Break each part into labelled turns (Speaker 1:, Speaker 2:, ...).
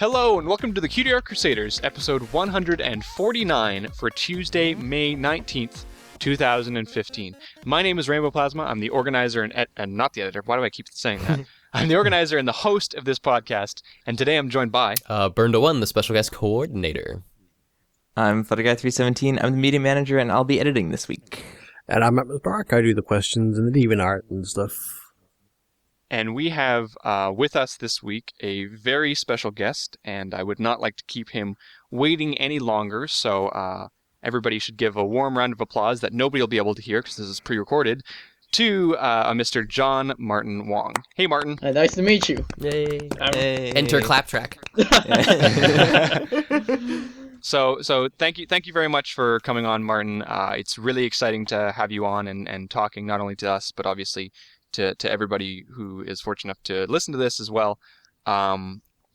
Speaker 1: Hello and welcome to the Cutie Art Crusaders, episode 149 for Tuesday, May 19th, 2015. My name is Rainbow Plasma. I'm the organizer and not the editor. Why do I keep saying that? I'm the organizer and the host of this podcast, and today I'm joined by...
Speaker 2: Bertha, the special guest coordinator.
Speaker 3: I'm PhotoGuy317. I'm the media manager, and I'll be editing this week.
Speaker 4: And I'm Matt Bark. I do the questions and the Deviant art and stuff.
Speaker 1: And we have with us this week a very special guest, and I would not like to keep him waiting any longer, so everybody should give a warm round of applause that nobody will be able to hear because this is pre-recorded, to Mr. John Martin Wong. Hey, Martin.
Speaker 5: Nice to meet you.
Speaker 2: Yay.
Speaker 3: Hey.
Speaker 2: Enter clap track.
Speaker 1: So thank you very much for coming on, Martin. It's really exciting to have you on and talking not only to us, but obviously to everybody who is fortunate enough to listen to this as well.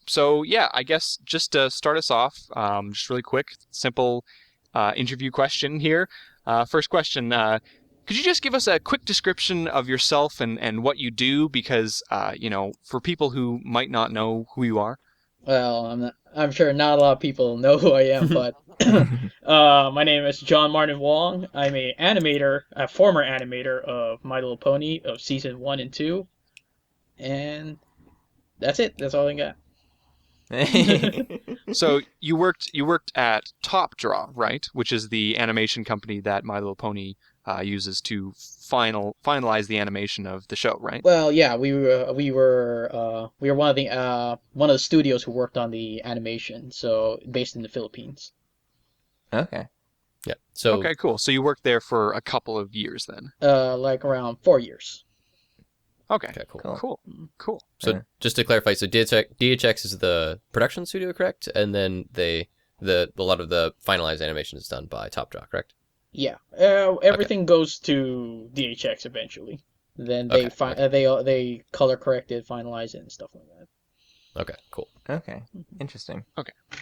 Speaker 1: So yeah, I guess just to start us off, just really quick, simple interview question here. First question, could you just give us a quick description of yourself and what you do? Because, for people who might not know who you are.
Speaker 5: Well, I'm sure not a lot of people know who I am, but my name is John Martin Wong. I'm a former animator of My Little Pony of season 1 and 2, and that's it. That's all I got.
Speaker 1: So you worked at Top Draw, right? Which is the animation company that My Little Pony uses to finalize the animation of the show, right?
Speaker 5: Well, yeah, we were one of the studios who worked on the animation, so based in the Philippines.
Speaker 3: Okay.
Speaker 2: Yeah. So
Speaker 1: Okay, cool. So you worked there for a couple of years then.
Speaker 5: Like around 4 years.
Speaker 1: Okay. Cool.
Speaker 2: So
Speaker 3: Yeah.
Speaker 2: just to clarify, so DHX is the production studio, correct? And then a lot of the finalized animation is done by Top Draw, correct?
Speaker 5: Yeah, everything goes to DHX eventually. Then they they color correct it, finalize it, and stuff like that.
Speaker 2: Okay, cool.
Speaker 3: Okay. Interesting.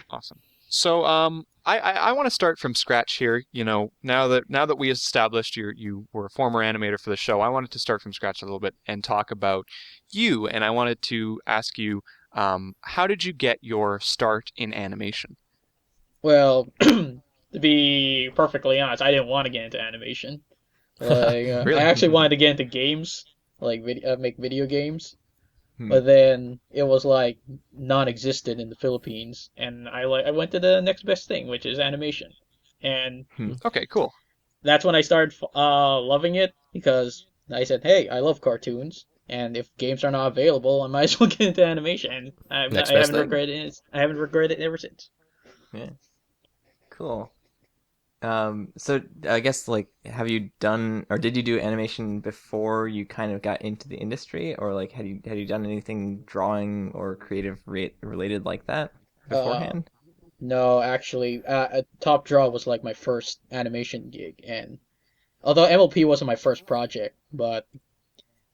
Speaker 1: Awesome. So I want to start from scratch here. Now that we established you were a former animator for the show, I wanted to start from scratch a little bit and talk about you. And I wanted to ask you, how did you get your start in animation?
Speaker 5: Well, to be perfectly honest, I didn't want to get into animation.
Speaker 1: Really?
Speaker 5: I actually wanted to get into games, like make video games.
Speaker 3: Hmm.
Speaker 5: But then it was like non-existent in the Philippines, and I went to the next best thing, which is animation, and
Speaker 1: Okay, cool.
Speaker 5: that's when I started loving it because I said, hey, I love cartoons, and if games are not available, I might as well get into animation, and I
Speaker 2: Next
Speaker 5: haven't
Speaker 2: best thing.
Speaker 5: regretted it. I haven't regretted it ever since.
Speaker 3: Yeah. Cool. So I guess have you done or did you do animation before you kind of got into the industry, or had you done anything drawing or creative related like that beforehand?
Speaker 5: No, actually, Top Draw was like my first animation gig, and although MLP wasn't my first project, but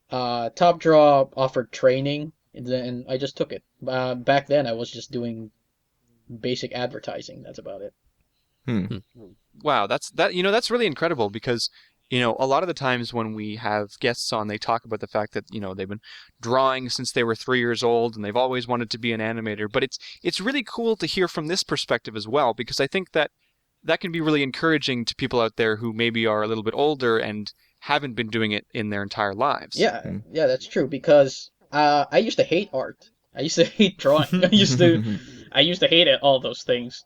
Speaker 5: Top Draw offered training, and I just took it. Back then, I was just doing basic advertising. That's about it.
Speaker 1: Wow, that's really incredible because, a lot of the times when we have guests on, they talk about the fact that, they've been drawing since they were 3 years old and they've always wanted to be an animator. But it's really cool to hear from this perspective as well, because I think that can be really encouraging to people out there who maybe are a little bit older and haven't been doing it in their entire lives.
Speaker 5: Yeah, that's true because I used to hate art. I used to hate drawing. I used to hate it, all those things.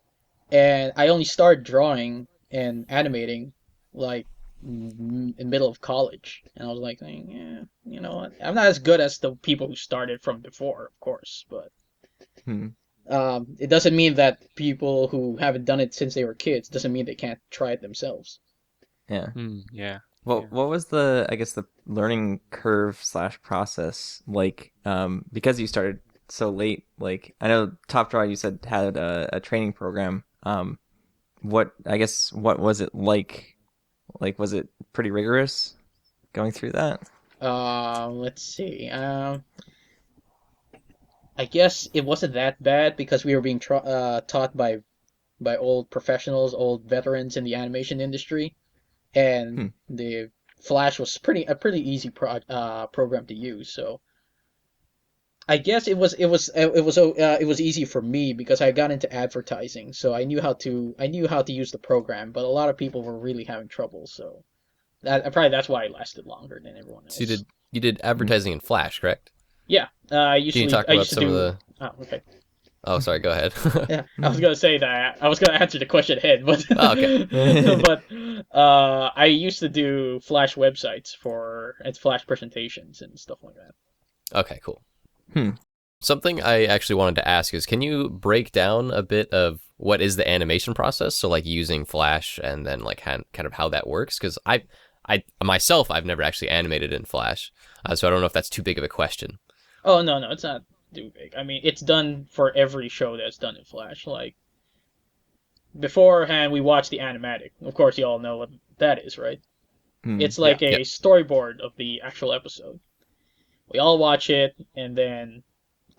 Speaker 5: And I only started drawing and animating like in middle of college, and I was like, yeah, you know what? I'm not as good as the people who started from before, of course, but it doesn't mean that people who haven't done it since they were kids doesn't mean they can't try it themselves.
Speaker 3: Yeah.
Speaker 1: Yeah.
Speaker 3: What was the learning curve / process like? Because you started so late. I know Top Draw you said had a training program. What was it like? Was it pretty rigorous going through that?
Speaker 5: Let's see. I guess it wasn't that bad because we were being taught by old professionals, old veterans in the animation industry, and the Flash was a pretty easy program to use. So guess it was easy for me because I got into advertising, so I knew how to use the program. But a lot of people were really having trouble, so that's why I lasted longer than everyone
Speaker 2: So you
Speaker 5: else.
Speaker 2: did advertising in Flash, correct?
Speaker 5: Yeah,
Speaker 2: Can you talk
Speaker 5: I
Speaker 2: about
Speaker 5: used to
Speaker 2: some of
Speaker 5: do.
Speaker 2: the?
Speaker 5: Oh, okay.
Speaker 2: Oh, sorry. Go ahead.
Speaker 5: Yeah, I was gonna say that I was gonna answer the question ahead, but
Speaker 2: Oh, okay.
Speaker 5: but I used to do Flash websites for and Flash presentations and stuff like that.
Speaker 2: Okay, cool.
Speaker 3: Hmm.
Speaker 2: Something I actually wanted to ask is, can you break down a bit of what is the animation process? So like using Flash and then like kind of how that works? Because I myself, I've never actually animated in Flash, so I don't know if that's too big of a question.
Speaker 5: Oh no, it's not too big. I mean, it's done for every show that's done in Flash. Like beforehand, we watched the animatic. Of course, you all know what that is, right?
Speaker 3: Hmm.
Speaker 5: It's
Speaker 1: Yeah.
Speaker 5: like a
Speaker 2: Yep.
Speaker 5: storyboard of the actual episode. We all watch it, and then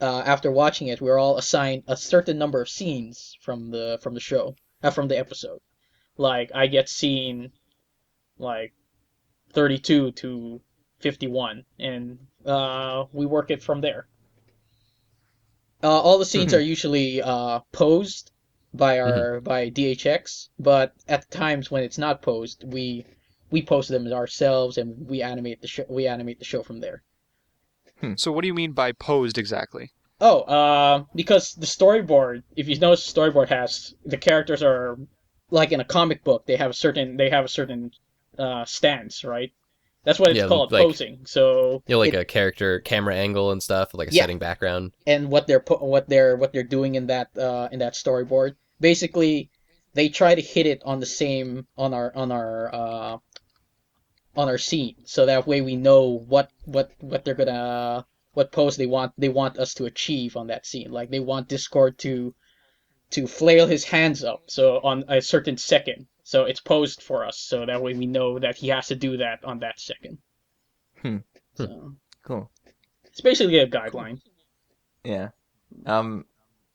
Speaker 5: after watching it, we're all assigned a certain number of scenes from the show, from the episode. Like I get scene like 32 to 51, and we work it from there. All the scenes
Speaker 3: Hmm.
Speaker 5: are usually posed by
Speaker 2: Hmm.
Speaker 5: our by DHX, but at times when it's not posed, we post them ourselves and we animate the show from there.
Speaker 1: So what do you mean by posed exactly?
Speaker 5: Oh, because the storyboard, if you notice, the storyboard has the characters are like in a comic book. They have a certain stance, right? That's what it's
Speaker 2: Yeah,
Speaker 5: called,
Speaker 2: like
Speaker 5: posing. So
Speaker 2: like
Speaker 5: it
Speaker 2: a character camera angle and stuff, like a
Speaker 5: yeah,
Speaker 2: setting background.
Speaker 5: and what they're doing in that storyboard. Basically, they try to hit it on the same on our scene, so that way we know what they're gonna what pose they want us to achieve on that scene. Like they want Discord to flail his hands up so on a certain second. So it's posed for us, so that way we know that he has to do that on that second.
Speaker 3: Hmm.
Speaker 2: Hmm.
Speaker 5: So
Speaker 3: Cool.
Speaker 5: it's basically a
Speaker 3: Cool.
Speaker 5: guideline.
Speaker 3: Yeah. Um,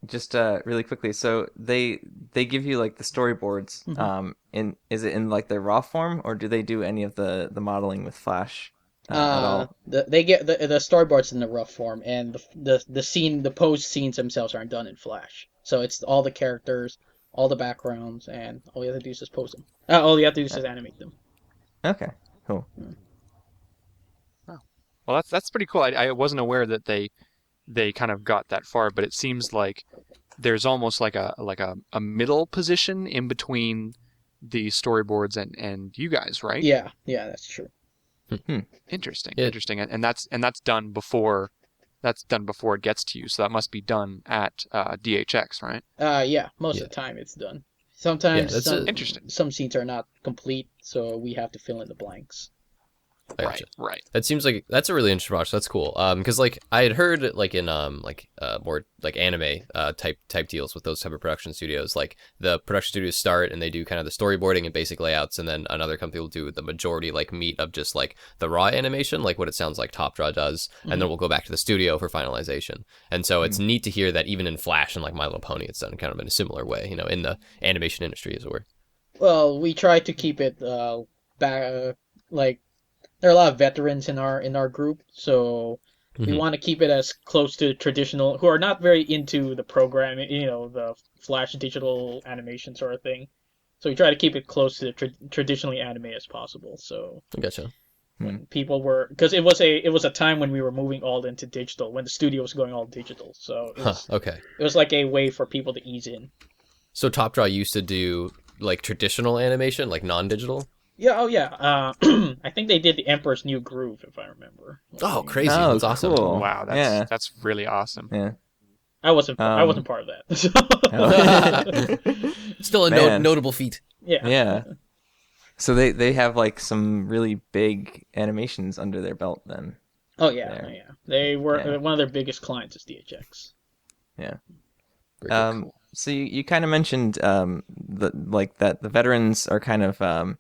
Speaker 3: just really quickly, so they give you like the storyboards.
Speaker 5: Mm-hmm.
Speaker 3: In is it in like their raw form, or do they do any of the modeling with Flash at all?
Speaker 5: They get the storyboards in the rough form, and the post scenes themselves aren't done in Flash. So it's all the characters, all the backgrounds, and all you have to do is just pose them. All you have to do is
Speaker 3: Uh,
Speaker 5: just animate them.
Speaker 3: Okay. Cool.
Speaker 1: Oh. Well, that's pretty cool. I wasn't aware that they kind of got that far, but it seems like there's almost like a middle position in between the storyboards and you guys, right?
Speaker 5: Yeah, that's true.
Speaker 3: Hmm.
Speaker 1: Interesting,
Speaker 2: It
Speaker 1: interesting, and that's done before it gets to you. So that must be done at DHX, right?
Speaker 5: Yeah, most
Speaker 2: yeah
Speaker 5: of the time it's done.
Speaker 2: yeah
Speaker 5: Sometimes
Speaker 2: that's a
Speaker 1: Interesting.
Speaker 5: some scenes are not complete, so we have to fill in the blanks.
Speaker 2: I
Speaker 1: Right,
Speaker 2: gotcha.
Speaker 1: right.
Speaker 2: That seems like that's a really interesting watch. That's cool. Because like I had heard like in more like anime type deals with those type of production studios. Like the production studios start and they do kind of the storyboarding and basic layouts, and then another company will do the majority like meat of just like the raw animation, like what it sounds like Top Draw does, and
Speaker 5: Mm-hmm.
Speaker 2: then we'll go back to the studio for finalization. And so
Speaker 3: Hmm.
Speaker 2: it's neat to hear that even in Flash and like My Little Pony, it's done kind of in a similar way. You know, in the animation industry as it were.
Speaker 5: Well, we try to keep it back like there are a lot of veterans in our group, so we
Speaker 2: Hmm.
Speaker 5: want to keep it as close to traditional, who are not very into the programming, the Flash digital animation sort of thing. So we try to keep it close to traditionally anime as possible. So
Speaker 2: I gotcha.
Speaker 3: Hmm.
Speaker 5: when people were, because it was a time when we were moving all into digital, when the studio was going all digital. So
Speaker 2: Huh. Okay.
Speaker 5: it was like a way for people to ease in.
Speaker 2: So Top Draw used to do like traditional animation, like non-digital.
Speaker 5: Yeah, oh yeah. I think they did the Emperor's New Groove, if I remember. Let
Speaker 2: Oh,
Speaker 5: me-
Speaker 2: crazy!
Speaker 3: Oh,
Speaker 2: That's awesome.
Speaker 3: cool.
Speaker 1: Wow,
Speaker 3: Yeah.
Speaker 1: that's really awesome.
Speaker 3: Yeah.
Speaker 5: I wasn't
Speaker 3: Um.
Speaker 5: part of
Speaker 3: Oh.
Speaker 5: that.
Speaker 2: Still a
Speaker 3: Man.
Speaker 2: notable feat.
Speaker 5: Yeah.
Speaker 3: Yeah. So they have like some really big animations under their belt then.
Speaker 5: Oh yeah,
Speaker 3: There.
Speaker 5: yeah. They were
Speaker 3: Yeah.
Speaker 5: one of their biggest clients is DHX.
Speaker 3: Yeah.
Speaker 2: Very cool.
Speaker 3: So you kind of mentioned that the veterans are kind of well,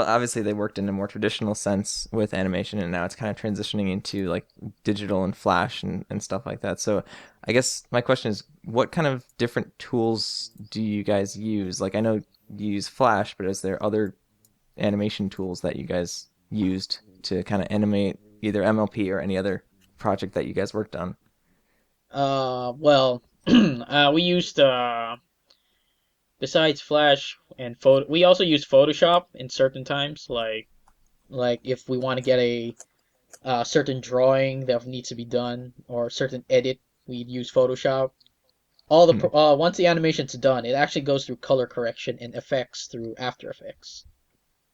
Speaker 3: obviously they worked in a more traditional sense with animation, and now it's kind of transitioning into like digital and Flash and stuff like that. So I guess my question is, what kind of different tools do you guys use? Like I know you use Flash, but is there other animation tools that you guys used to kind of animate either MLP or any other project that you guys worked on?
Speaker 5: Well, we used besides Flash and photo, we also use Photoshop in certain times, like if we want to get a certain drawing that needs to be done or a certain edit, we'd use Photoshop. All the once the animation's done, it actually goes through color correction and effects through After Effects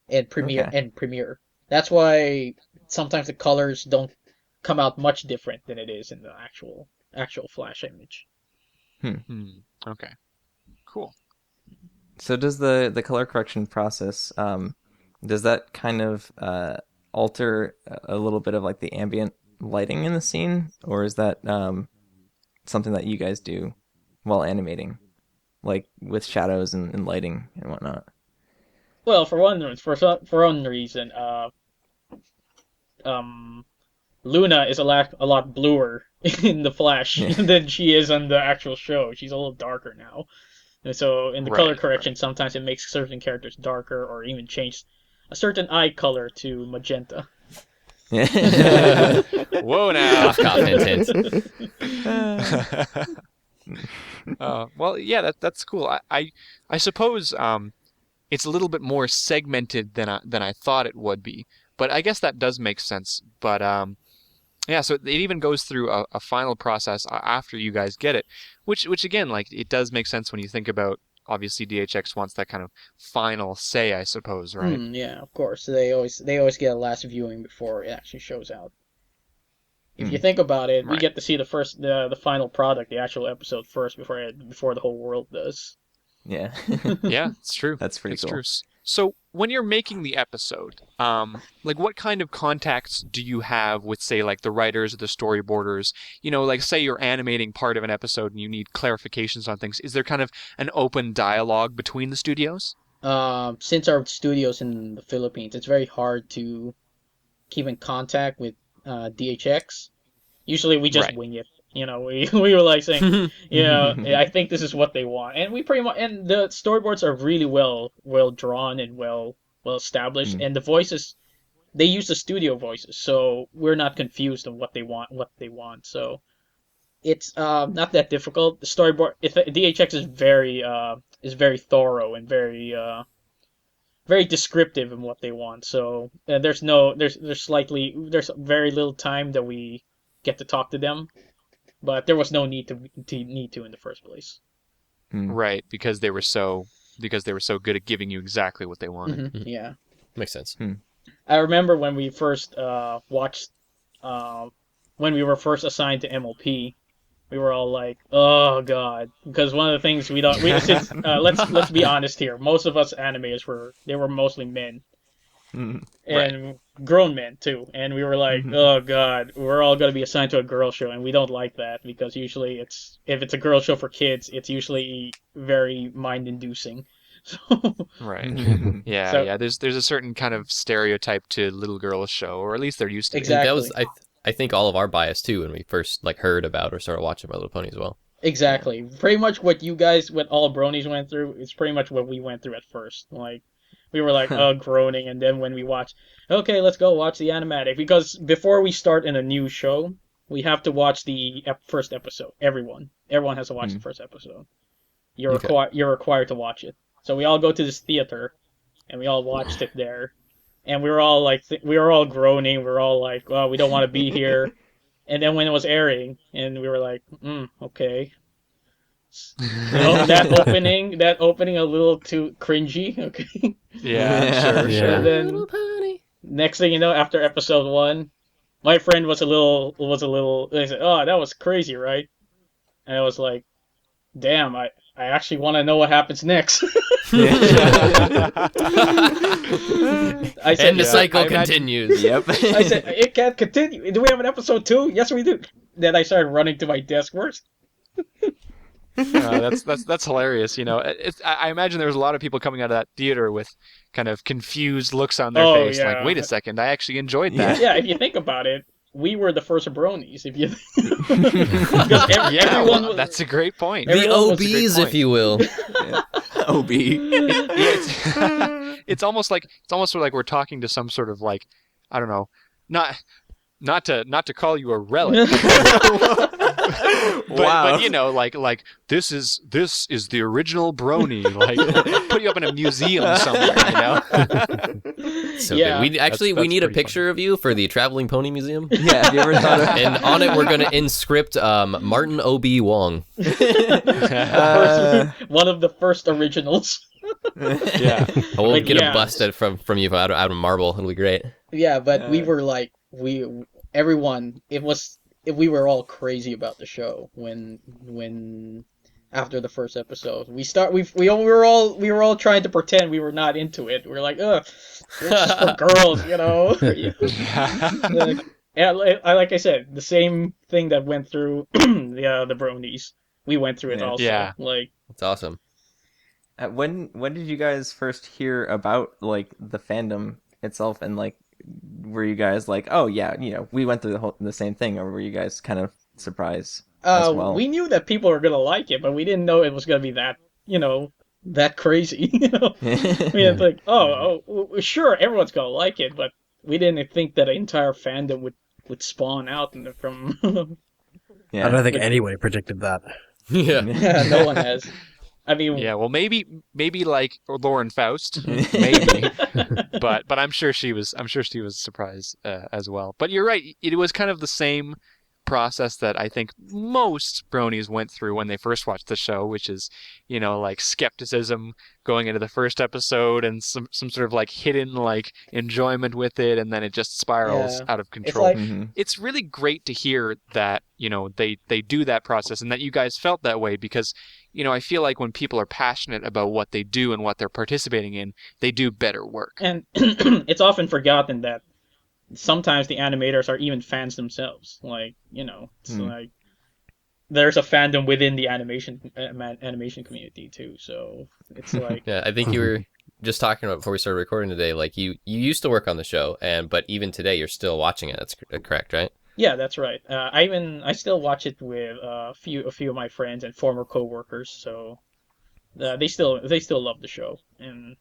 Speaker 5: and
Speaker 3: Okay.
Speaker 5: Premiere. That's why sometimes the colors don't come out much different than it is in the actual Flash image.
Speaker 1: Okay. Cool.
Speaker 3: So does the color correction process does that kind of alter a little bit of like the ambient lighting in the scene, or is that something that you guys do while animating, like with shadows and lighting and whatnot?
Speaker 5: Well, for one reason, um, Luna is a lot bluer in the Flash
Speaker 3: Yeah.
Speaker 5: than she is on the actual show. She's a little darker now. And so in the color
Speaker 1: Right.
Speaker 5: correction, sometimes it makes certain characters darker or even change a certain eye color to magenta.
Speaker 3: Yeah.
Speaker 1: Whoa now.
Speaker 2: Cough, cough, hint,
Speaker 1: Well, yeah, that's cool. I suppose it's a little bit more segmented than I thought it would be, but I guess that does make sense. But yeah, so it even goes through a final process after you guys get it, which again, like it does make sense when you think about obviously DHX wants that kind of final say, I suppose, right?
Speaker 5: Yeah, of course. They always get a last viewing before it actually shows out. If you think about it, we
Speaker 1: Right.
Speaker 5: get to see the final product, the actual episode first before the whole world does.
Speaker 3: Yeah.
Speaker 1: Yeah, it's true.
Speaker 3: That's pretty
Speaker 1: It's
Speaker 3: cool.
Speaker 1: true. So when you're making the episode, like what kind of contacts do you have with, say, like the writers or the storyboarders? You know, like say you're animating part of an episode and you need clarifications on things. Is there kind of an open dialogue between the studios?
Speaker 5: Since our studio's in the Philippines, it's very hard to keep in contact with DHX. Usually we just
Speaker 1: Right.
Speaker 5: wing it. You know, we were like saying, you know, I think this is what they want, and we pretty much and the storyboards are really well drawn and well established,
Speaker 3: Mm.
Speaker 5: and the voices they use the studio voices, so we're not confused on what they want. So it's not that difficult. The storyboard, if DHX is very thorough and very descriptive in what they want. So there's very little time that we get to talk to them, but there was no need to in the first place.
Speaker 3: Mm.
Speaker 1: Right, because they were so good at giving you exactly what they wanted.
Speaker 5: Yeah,
Speaker 2: Makes sense.
Speaker 5: I remember when we first watched when we were first assigned to MLP. We were all like, "Oh God!" Because one of the things we don't, we since let's be honest here. Most of us animators were mostly men,
Speaker 3: Mm.
Speaker 1: Right.
Speaker 5: and grown men too. And we were like,
Speaker 3: Mhm.
Speaker 5: "Oh God, we're all gonna be assigned to a girl show," and we don't like that because usually if it's a girl show for kids, it's usually very mind-inducing. So,
Speaker 1: Right. Yeah,
Speaker 5: so
Speaker 1: yeah. There's a certain kind of stereotype to little girls show, or at least there used to be.
Speaker 2: I think that was
Speaker 5: exactly,
Speaker 2: I think all of our bias too when we first like heard about or started watching My Little Pony as well.
Speaker 5: exactly, pretty much what all bronies went through is pretty much what we went through at first. Like, we were like, oh, groaning, and then when we watch, okay, let's go watch the animatic because before we start in a new show, we have to watch the first episode. Everyone has to watch the
Speaker 3: Mm.
Speaker 5: first episode.
Speaker 2: Okay.
Speaker 5: You're required to watch it. So we all go to this theater, and we all watched it there, and we were all like, we were all groaning. We were all like, well, we don't want to be here. And then when it was airing, and we were like, okay. That opening a little too cringy. Okay.
Speaker 1: Yeah, sure,
Speaker 4: Yeah.
Speaker 5: And
Speaker 1: sure.
Speaker 5: then
Speaker 2: Pony.
Speaker 5: next thing you know, after episode one, my friend was a little. They said, "Oh, that was crazy, right?" And I was like, "Damn, I actually want to know what happens next." I said,
Speaker 2: And the
Speaker 1: Yeah,
Speaker 2: cycle
Speaker 1: I imagine-
Speaker 2: continues.
Speaker 3: Yep.
Speaker 5: I said, it can't continue. Do we have an episode 2? Yes, we do. Then I started running to my desk. Where's
Speaker 1: That's hilarious. You know, I imagine there was a lot of people coming out of that theater with kind of confused looks on their
Speaker 5: Oh,
Speaker 1: face, like,
Speaker 5: yeah.
Speaker 1: "Wait a second, I actually enjoyed
Speaker 3: Yeah.
Speaker 1: that."
Speaker 5: Yeah, if you think about it, we were the first bronies. If you because
Speaker 1: Yeah,
Speaker 5: everyone
Speaker 1: well,
Speaker 5: was,
Speaker 1: that's a great point.
Speaker 2: The
Speaker 5: Everyone was a great
Speaker 2: OBs, if
Speaker 1: point.
Speaker 2: you will.
Speaker 3: OB.
Speaker 1: Yeah, it's almost like we're talking to some sort of like, I don't know, not not to call you a relic,
Speaker 3: Wow.
Speaker 1: but you know, like this is the original Brony. Like put you up in a museum somewhere, you know.
Speaker 2: So
Speaker 5: Yeah.
Speaker 2: good. We
Speaker 1: That's
Speaker 2: need a
Speaker 1: pretty
Speaker 2: picture of you for the Traveling Pony Museum.
Speaker 3: Yeah, have you ever thought of
Speaker 2: And on it, we're going to inscript Martin O.B. Wong.
Speaker 5: One of the first originals.
Speaker 1: Yeah.
Speaker 2: We'll
Speaker 5: Like,
Speaker 2: get
Speaker 5: yeah.
Speaker 2: a bust from you out of marble. It'll be great.
Speaker 5: Yeah, but we were like everyone. We were all crazy about the show when after the first episode we were all trying to pretend we were not into it. We were like, ugh, this is for girls, you know. Like I said, the same thing that went through the Bronies. We went through it
Speaker 3: Yeah.
Speaker 5: also.
Speaker 1: Yeah.
Speaker 5: Like,
Speaker 2: That's awesome.
Speaker 3: when did you guys first hear about like the fandom itself, and like were you guys like, oh yeah, you know, we went through the same thing, or were you guys kind of surprised as well?
Speaker 5: we knew that people were gonna like it, but we didn't know it was gonna be that, you know, that crazy. You know, we didn't think, sure, everyone's gonna like it, but we didn't think that an entire fandom would spawn out from.
Speaker 3: Yeah.
Speaker 4: I don't think anybody predicted that.
Speaker 2: Yeah.
Speaker 5: Yeah, no one has. I mean,
Speaker 1: Yeah, well, maybe like Lauren Faust, maybe, but I'm sure she was surprised as well. But you're right; it was kind of the same process that I think most bronies went through when they first watched the show, which is, you know, like skepticism going into the first episode and some sort of like hidden like enjoyment with it, and then it just spirals
Speaker 5: Yeah.
Speaker 1: out of
Speaker 5: It's
Speaker 1: control.
Speaker 5: like,
Speaker 3: Mhm.
Speaker 1: It's really great to hear that, you know, they do that process and that you guys felt that way, because, you know, I feel like when people are passionate about what they do and what they're participating in, they do better work.
Speaker 5: and it's often forgotten that sometimes the animators are even fans themselves. Like, you know, it's like there's a fandom within the animation community too. So it's like,
Speaker 2: Yeah, I think you were just talking about before we started recording today. Like you used to work on the show, but even today you're still watching it. That's correct, right?
Speaker 5: yeah, that's right. I still watch it with a few of my friends and former coworkers. So they still love the show, and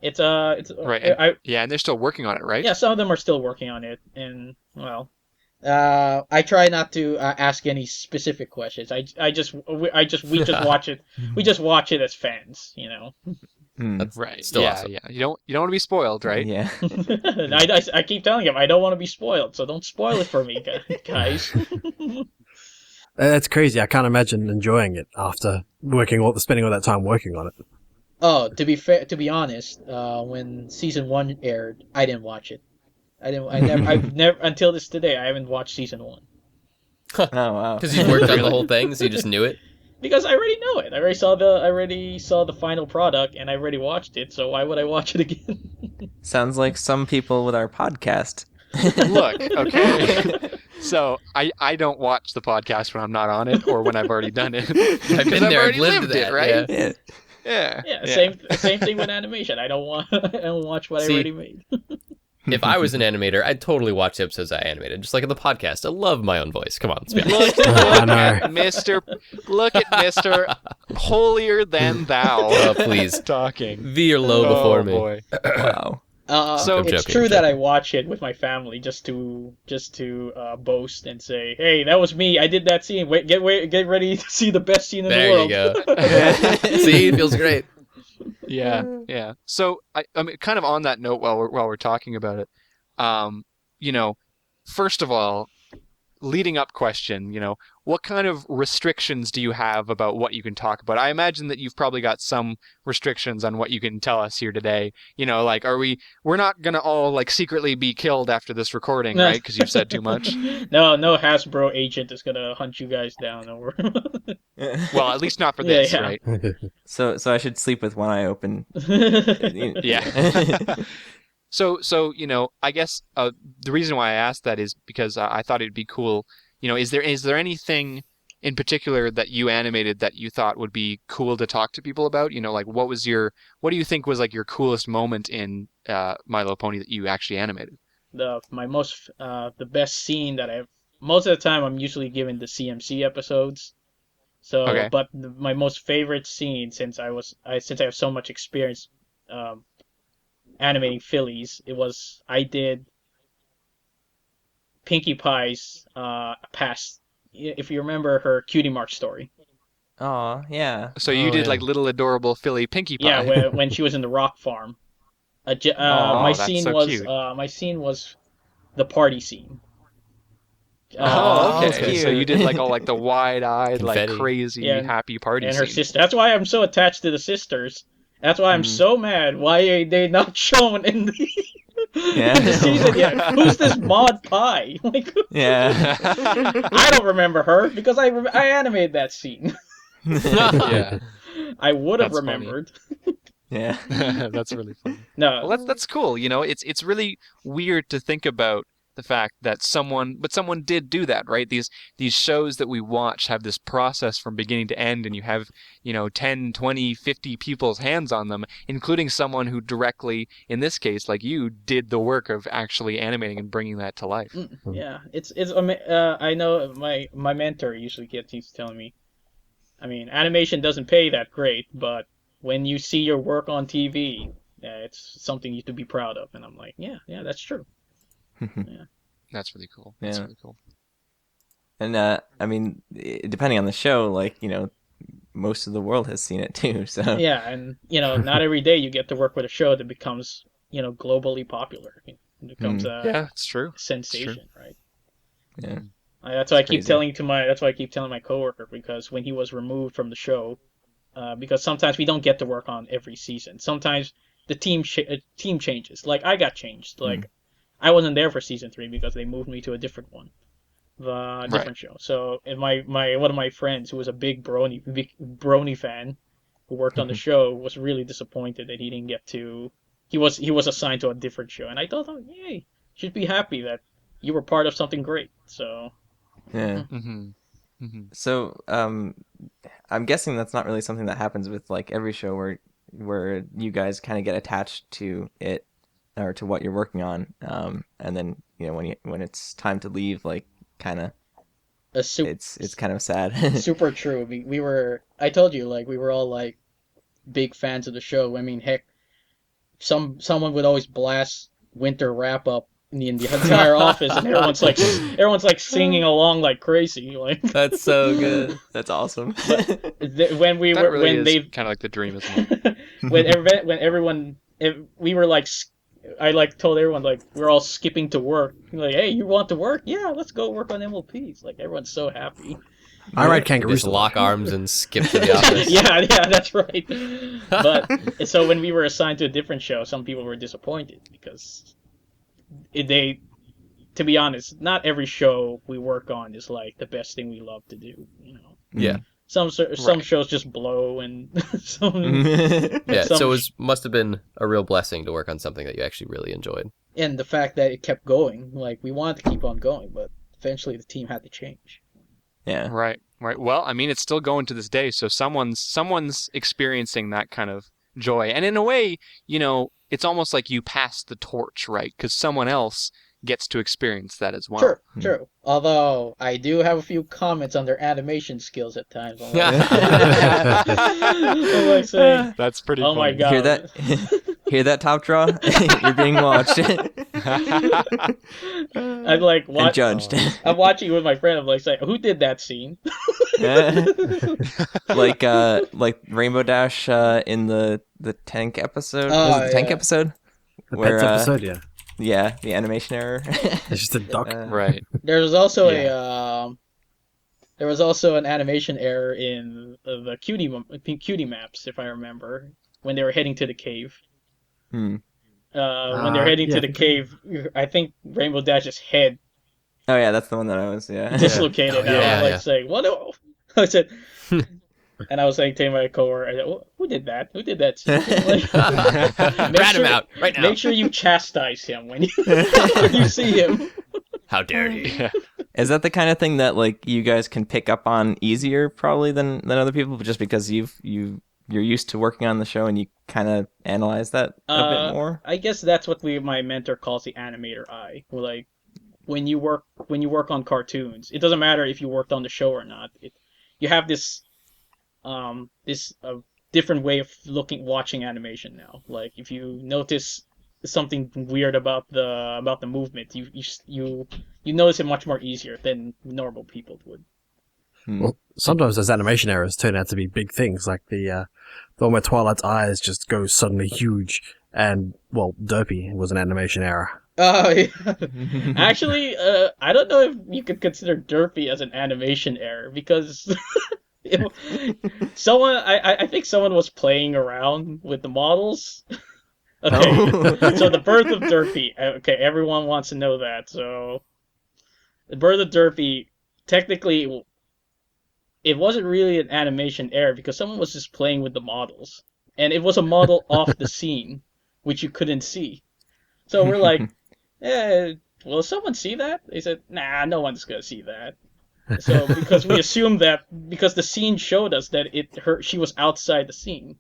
Speaker 5: it's
Speaker 1: Right. And, yeah, and they're still working on it, right?
Speaker 5: yeah, some of them are still working on it, and well, I try not to ask any specific questions. We just watch it. We just watch it as fans, you know.
Speaker 2: That's
Speaker 1: Right.
Speaker 2: still
Speaker 1: yeah,
Speaker 2: awesome.
Speaker 1: yeah. You don't want to be spoiled, right?
Speaker 3: Yeah.
Speaker 5: I keep telling him I don't want to be spoiled, so don't spoil it for me, guys.
Speaker 4: That's crazy. I can't imagine enjoying it after spending all that time working on it.
Speaker 5: Oh, to be honest, when season 1 aired, I didn't watch it. I've never until this today. I haven't watched season 1
Speaker 3: Oh wow.
Speaker 2: Because you worked on the whole thing, so you just knew it.
Speaker 5: because I already know it. I already saw the final product, and I already watched it. So why would I watch it again?
Speaker 3: Sounds like some people with our podcast.
Speaker 1: Look, okay. So I don't watch the podcast when I'm not on it or when I've already done it.
Speaker 2: I've been there. I've lived
Speaker 1: it,
Speaker 2: that,
Speaker 1: right?
Speaker 2: yeah.
Speaker 3: Yeah.
Speaker 1: Yeah.
Speaker 5: Yeah, same thing with animation. I don't watch what I
Speaker 2: See,
Speaker 5: already made.
Speaker 2: If I was an animator, I'd totally watch episodes I animated, just like in the podcast. I love my own voice. Come on, let's be honest.
Speaker 1: Look
Speaker 4: I know.
Speaker 1: at Mr. Holier than thou.
Speaker 2: Oh, please.
Speaker 1: Talking.
Speaker 2: Veer low before me.
Speaker 1: Boy.
Speaker 3: Wow.
Speaker 1: So-
Speaker 5: It's
Speaker 2: joking,
Speaker 5: true
Speaker 2: I'm
Speaker 5: that
Speaker 2: joking.
Speaker 5: I watch it with my family just to boast and say, "Hey, that was me. I did that scene. Get ready to see the best scene in the
Speaker 2: There
Speaker 5: world."
Speaker 2: you go. See, it feels great.
Speaker 1: Yeah. So I mean, kind of on that note, while we're talking about it, you know, first of all, leading up question, you know, what kind of restrictions do you have about what you can talk about? I imagine that you've probably got some restrictions on what you can tell us here today. You know, like, we're not gonna all like secretly be killed after this recording, right? Because you've said too much.
Speaker 5: No Hasbro agent is gonna hunt you guys down. Or
Speaker 1: Well, at least not for
Speaker 5: Yeah,
Speaker 1: this,
Speaker 5: yeah.
Speaker 1: right?
Speaker 3: So I should sleep with one eye open.
Speaker 1: Yeah. So you know, I guess the reason why I asked that is because I thought it'd be cool. You know, is there anything in particular that you animated that you thought would be cool to talk to people about? You know, like what do you think was like your coolest moment in My Little Pony that you actually animated?
Speaker 5: The best scene that most of the time I'm usually given the CMC episodes. So,
Speaker 1: Okay.
Speaker 5: but my most favorite scene, since I have so much experience animating fillies, I did Pinkie Pie's past. If you remember her Cutie Mark story.
Speaker 3: Oh, yeah.
Speaker 1: So you
Speaker 2: Oh,
Speaker 1: did
Speaker 2: yeah.
Speaker 1: like little adorable Philly Pinkie
Speaker 5: Yeah,
Speaker 1: Pie.
Speaker 5: when she was in the rock farm.
Speaker 3: Aw.
Speaker 5: My
Speaker 1: Oh, that's
Speaker 5: scene
Speaker 1: so
Speaker 5: was
Speaker 1: cute.
Speaker 5: the party scene.
Speaker 1: Oh,
Speaker 3: Oh,
Speaker 1: okay. So you
Speaker 3: cute.
Speaker 1: did like all like the wide-eyed, like
Speaker 2: Confetti.
Speaker 1: crazy,
Speaker 5: Yeah,
Speaker 1: happy party
Speaker 5: and her
Speaker 1: scene.
Speaker 5: sister. That's why I'm so attached to the sisters. That's why I'm
Speaker 3: Mm,
Speaker 5: so mad. Why are they not shown in the
Speaker 3: yeah.
Speaker 5: in the season yet? Who's this Maud Pie? Like,
Speaker 3: Yeah.
Speaker 5: I don't remember her because I animated that scene.
Speaker 1: Yeah,
Speaker 5: I would have
Speaker 1: that's funny.
Speaker 5: remembered.
Speaker 3: Yeah.
Speaker 1: That's really funny. Well,
Speaker 5: No,
Speaker 1: that's cool. You know, it's really weird to think about the fact that someone did do that, right? These shows that we watch have this process from beginning to end, and you have, 10, 20, 50 people's hands on them, including someone who directly, in this case, like you, did the work of actually animating and bringing that to life.
Speaker 5: yeah, I know my mentor usually keeps telling me. I mean, animation doesn't pay that great, but when you see your work on TV, it's something you to be proud of. And I'm like, yeah, that's true. Yeah.
Speaker 1: That's really cool. That's
Speaker 3: Yeah.
Speaker 1: really cool.
Speaker 3: And I mean, depending on the show, like, most of the world has seen it too. So
Speaker 5: Yeah, and not every day you get to work with a show that becomes, globally popular. It becomes
Speaker 3: Hmm,
Speaker 5: a
Speaker 1: Yeah, it's true. It's true.
Speaker 5: sensation, right?
Speaker 3: yeah,
Speaker 5: That's why
Speaker 3: it's crazy.
Speaker 5: that's why I keep telling my coworker because when he was removed from the show, because sometimes we don't get to work on every season. Sometimes the team changes. Like I got changed.
Speaker 3: Hmm.
Speaker 5: Like I wasn't there for season 3 because they moved me to a different one, the
Speaker 1: Right.
Speaker 5: different show. So and my one of my friends who was a big Brony fan, who worked on the show, was really disappointed that he didn't get to. He was assigned to a different show, and I thought, oh yay, you should be happy that you were part of something great. So
Speaker 3: Yeah.
Speaker 1: Mm-hmm. Mm-hmm.
Speaker 3: So I'm guessing that's not really something that happens with like every show where you guys kind of get attached to it or to what you're working on, and then when it's time to leave, like kind of
Speaker 5: a super
Speaker 3: it's kind of sad.
Speaker 5: super true. We were. I told you, like we were all like big fans of the show. I mean, heck, someone would always blast winter wrap up in the entire office, and everyone's like singing along like crazy. Like
Speaker 3: That's so good. That's awesome.
Speaker 5: when we
Speaker 1: That
Speaker 5: were
Speaker 1: really
Speaker 5: when
Speaker 1: is
Speaker 5: they
Speaker 1: kind of like the dream, isn't it?
Speaker 5: when everyone we were like I like told everyone like we're all skipping to work. Like, hey, you want to work? Yeah, let's go work on MLPs. Like everyone's so happy.
Speaker 4: I ride
Speaker 2: They
Speaker 4: kangaroos
Speaker 2: just
Speaker 4: to
Speaker 2: lock
Speaker 4: work.
Speaker 2: arms and skip to the office.
Speaker 5: Yeah, that's right. But so when we were assigned to a different show, some people were disappointed because they, to be honest, not every show we work on is like the best thing we love to do.
Speaker 2: Yeah.
Speaker 5: Some
Speaker 1: Right.
Speaker 5: shows just blow, and some
Speaker 2: Yeah.
Speaker 5: some
Speaker 2: So must have been a real blessing to work on something that you actually really enjoyed.
Speaker 5: and the fact that it kept going, like we wanted to keep on going, but eventually the team had to change.
Speaker 3: Yeah.
Speaker 1: Right. Right. Well, I mean, it's still going to this day, so someone's experiencing that kind of joy, and in a way, it's almost like you pass the torch, right? Because someone else gets to experience that as well.
Speaker 5: True, true. Although I do have a few comments on their animation skills at times. I'm like saying,
Speaker 1: That's pretty
Speaker 5: oh my
Speaker 1: funny.
Speaker 5: god.
Speaker 3: Hear that? Hear that, Top Draw? You're being watched
Speaker 5: I'm like,
Speaker 3: and
Speaker 5: what?
Speaker 3: judged.
Speaker 5: I'm watching with my friend. I'm like, saying, who did that scene?
Speaker 3: like Rainbow Dash in the tank episode. Was it the tank
Speaker 5: Yeah.
Speaker 3: episode?
Speaker 4: The
Speaker 3: Where,
Speaker 4: pets episode, yeah.
Speaker 3: Yeah, the animation error.
Speaker 4: It's just a duck.
Speaker 1: Right.
Speaker 5: There was also
Speaker 1: Yeah.
Speaker 5: there was also an animation error in the cutie maps, if I remember, when they were heading to the cave.
Speaker 3: Hmm.
Speaker 5: When they're heading
Speaker 4: yeah,
Speaker 5: to the cave, I think Rainbow Dash's head
Speaker 3: Oh yeah, that's the one that I was. Yeah.
Speaker 5: dislocated.
Speaker 1: Oh,
Speaker 5: And I
Speaker 2: yeah,
Speaker 5: was like
Speaker 2: yeah.
Speaker 5: saying, what? I said, and I was saying to my coworker, I said, who did that? Who did that scene? Like,
Speaker 2: Rat him out right now.
Speaker 5: Make sure you chastise him when you see him.
Speaker 2: How dare you?
Speaker 1: Yeah.
Speaker 3: Is that the kind of thing that like you guys can pick up on easier probably than other people, just because you're used to working on the show and you kind of analyze that a bit more?
Speaker 5: I guess that's what my mentor calls the animator eye. Like when you work on cartoons, it doesn't matter if you worked on the show or not. You have this different way of watching animation now. Like if you notice something weird about the movement. You notice it much more easier than normal people would.
Speaker 4: Well, sometimes those animation errors turn out to be big things, like the one where Twilight's eyes just go suddenly huge, and, well, Derpy was an animation error.
Speaker 5: Yeah. Actually, I don't know if you could consider Derpy as an animation error because I think someone was playing around with the models. Okay,
Speaker 3: Oh.
Speaker 5: so the birth of Derpy. Okay, everyone wants to know that. So the birth of Derpy, technically, it wasn't really an animation error because someone was just playing with the models, and it was a model off the scene, which you couldn't see. So we're like, will someone see that? They said, nah, no one's gonna see that. So because we assumed that because the scene showed us that she was outside the scene.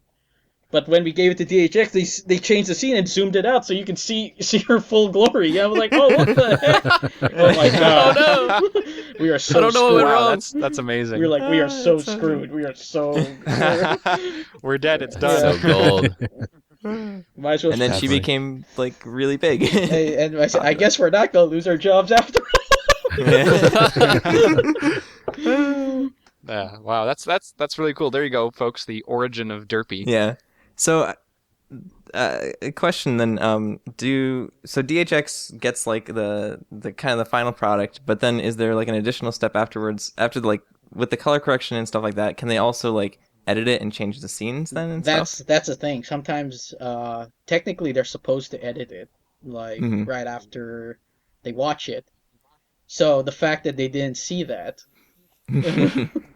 Speaker 5: But when we gave it to DHX, they changed the scene and zoomed it out so you can see her full glory. Yeah, I was like, oh, what the heck? Oh my god!
Speaker 2: Oh no!
Speaker 5: We are so
Speaker 2: I don't know what
Speaker 5: screwed.
Speaker 2: went
Speaker 1: Wow,
Speaker 2: wrong.
Speaker 1: that's amazing.
Speaker 5: We were like, we are so
Speaker 3: That's
Speaker 5: screwed. We are so.
Speaker 1: We're dead. It's
Speaker 2: That's
Speaker 1: done.
Speaker 2: so gold.
Speaker 5: Might as well.
Speaker 3: And then she
Speaker 4: Definitely.
Speaker 3: became like really big.
Speaker 5: And I said, I guess we're not gonna lose our jobs after.
Speaker 1: Yeah. Wow. That's really cool. There you go, folks. The origin of Derpy.
Speaker 3: Yeah. So, a question then. So DHX gets like the kind of the final product, but then is there like an additional step afterwards after like with the color correction and stuff like that? Can they also like edit it and change the scenes then and stuff?
Speaker 5: That's the thing. Sometimes, technically, they're supposed to edit it like
Speaker 3: Mhm.
Speaker 5: right after they watch it. So the fact that they didn't see that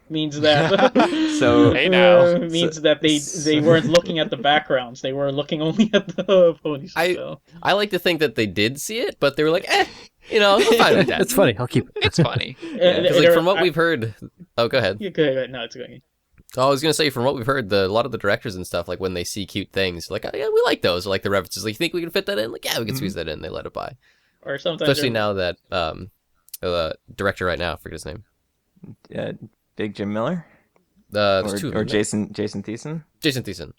Speaker 5: means that
Speaker 3: So
Speaker 1: Hey now.
Speaker 5: means that they weren't looking at the backgrounds. They were looking only at the ponies. So.
Speaker 2: I like to think that they did see it, but they were like, I'm fine with that.
Speaker 4: It's funny. I'll keep it.
Speaker 1: It's funny.
Speaker 2: Because like from what we've heard, oh, go ahead.
Speaker 5: Yeah, go ahead. No, it's going.
Speaker 2: Oh, I was gonna say from what we've heard, a lot of the directors and stuff, like when they see cute things, like, oh, yeah, we like those, or like the references. Like, you think we can fit that in? Like, yeah, we can squeeze that in. They let it by.
Speaker 5: Or sometimes,
Speaker 2: Especially now that director right now, I forget his name.
Speaker 3: Big Jim Miller
Speaker 2: There's two of
Speaker 3: or
Speaker 2: them.
Speaker 3: Jason Thiessen.
Speaker 2: Jason Thiessen.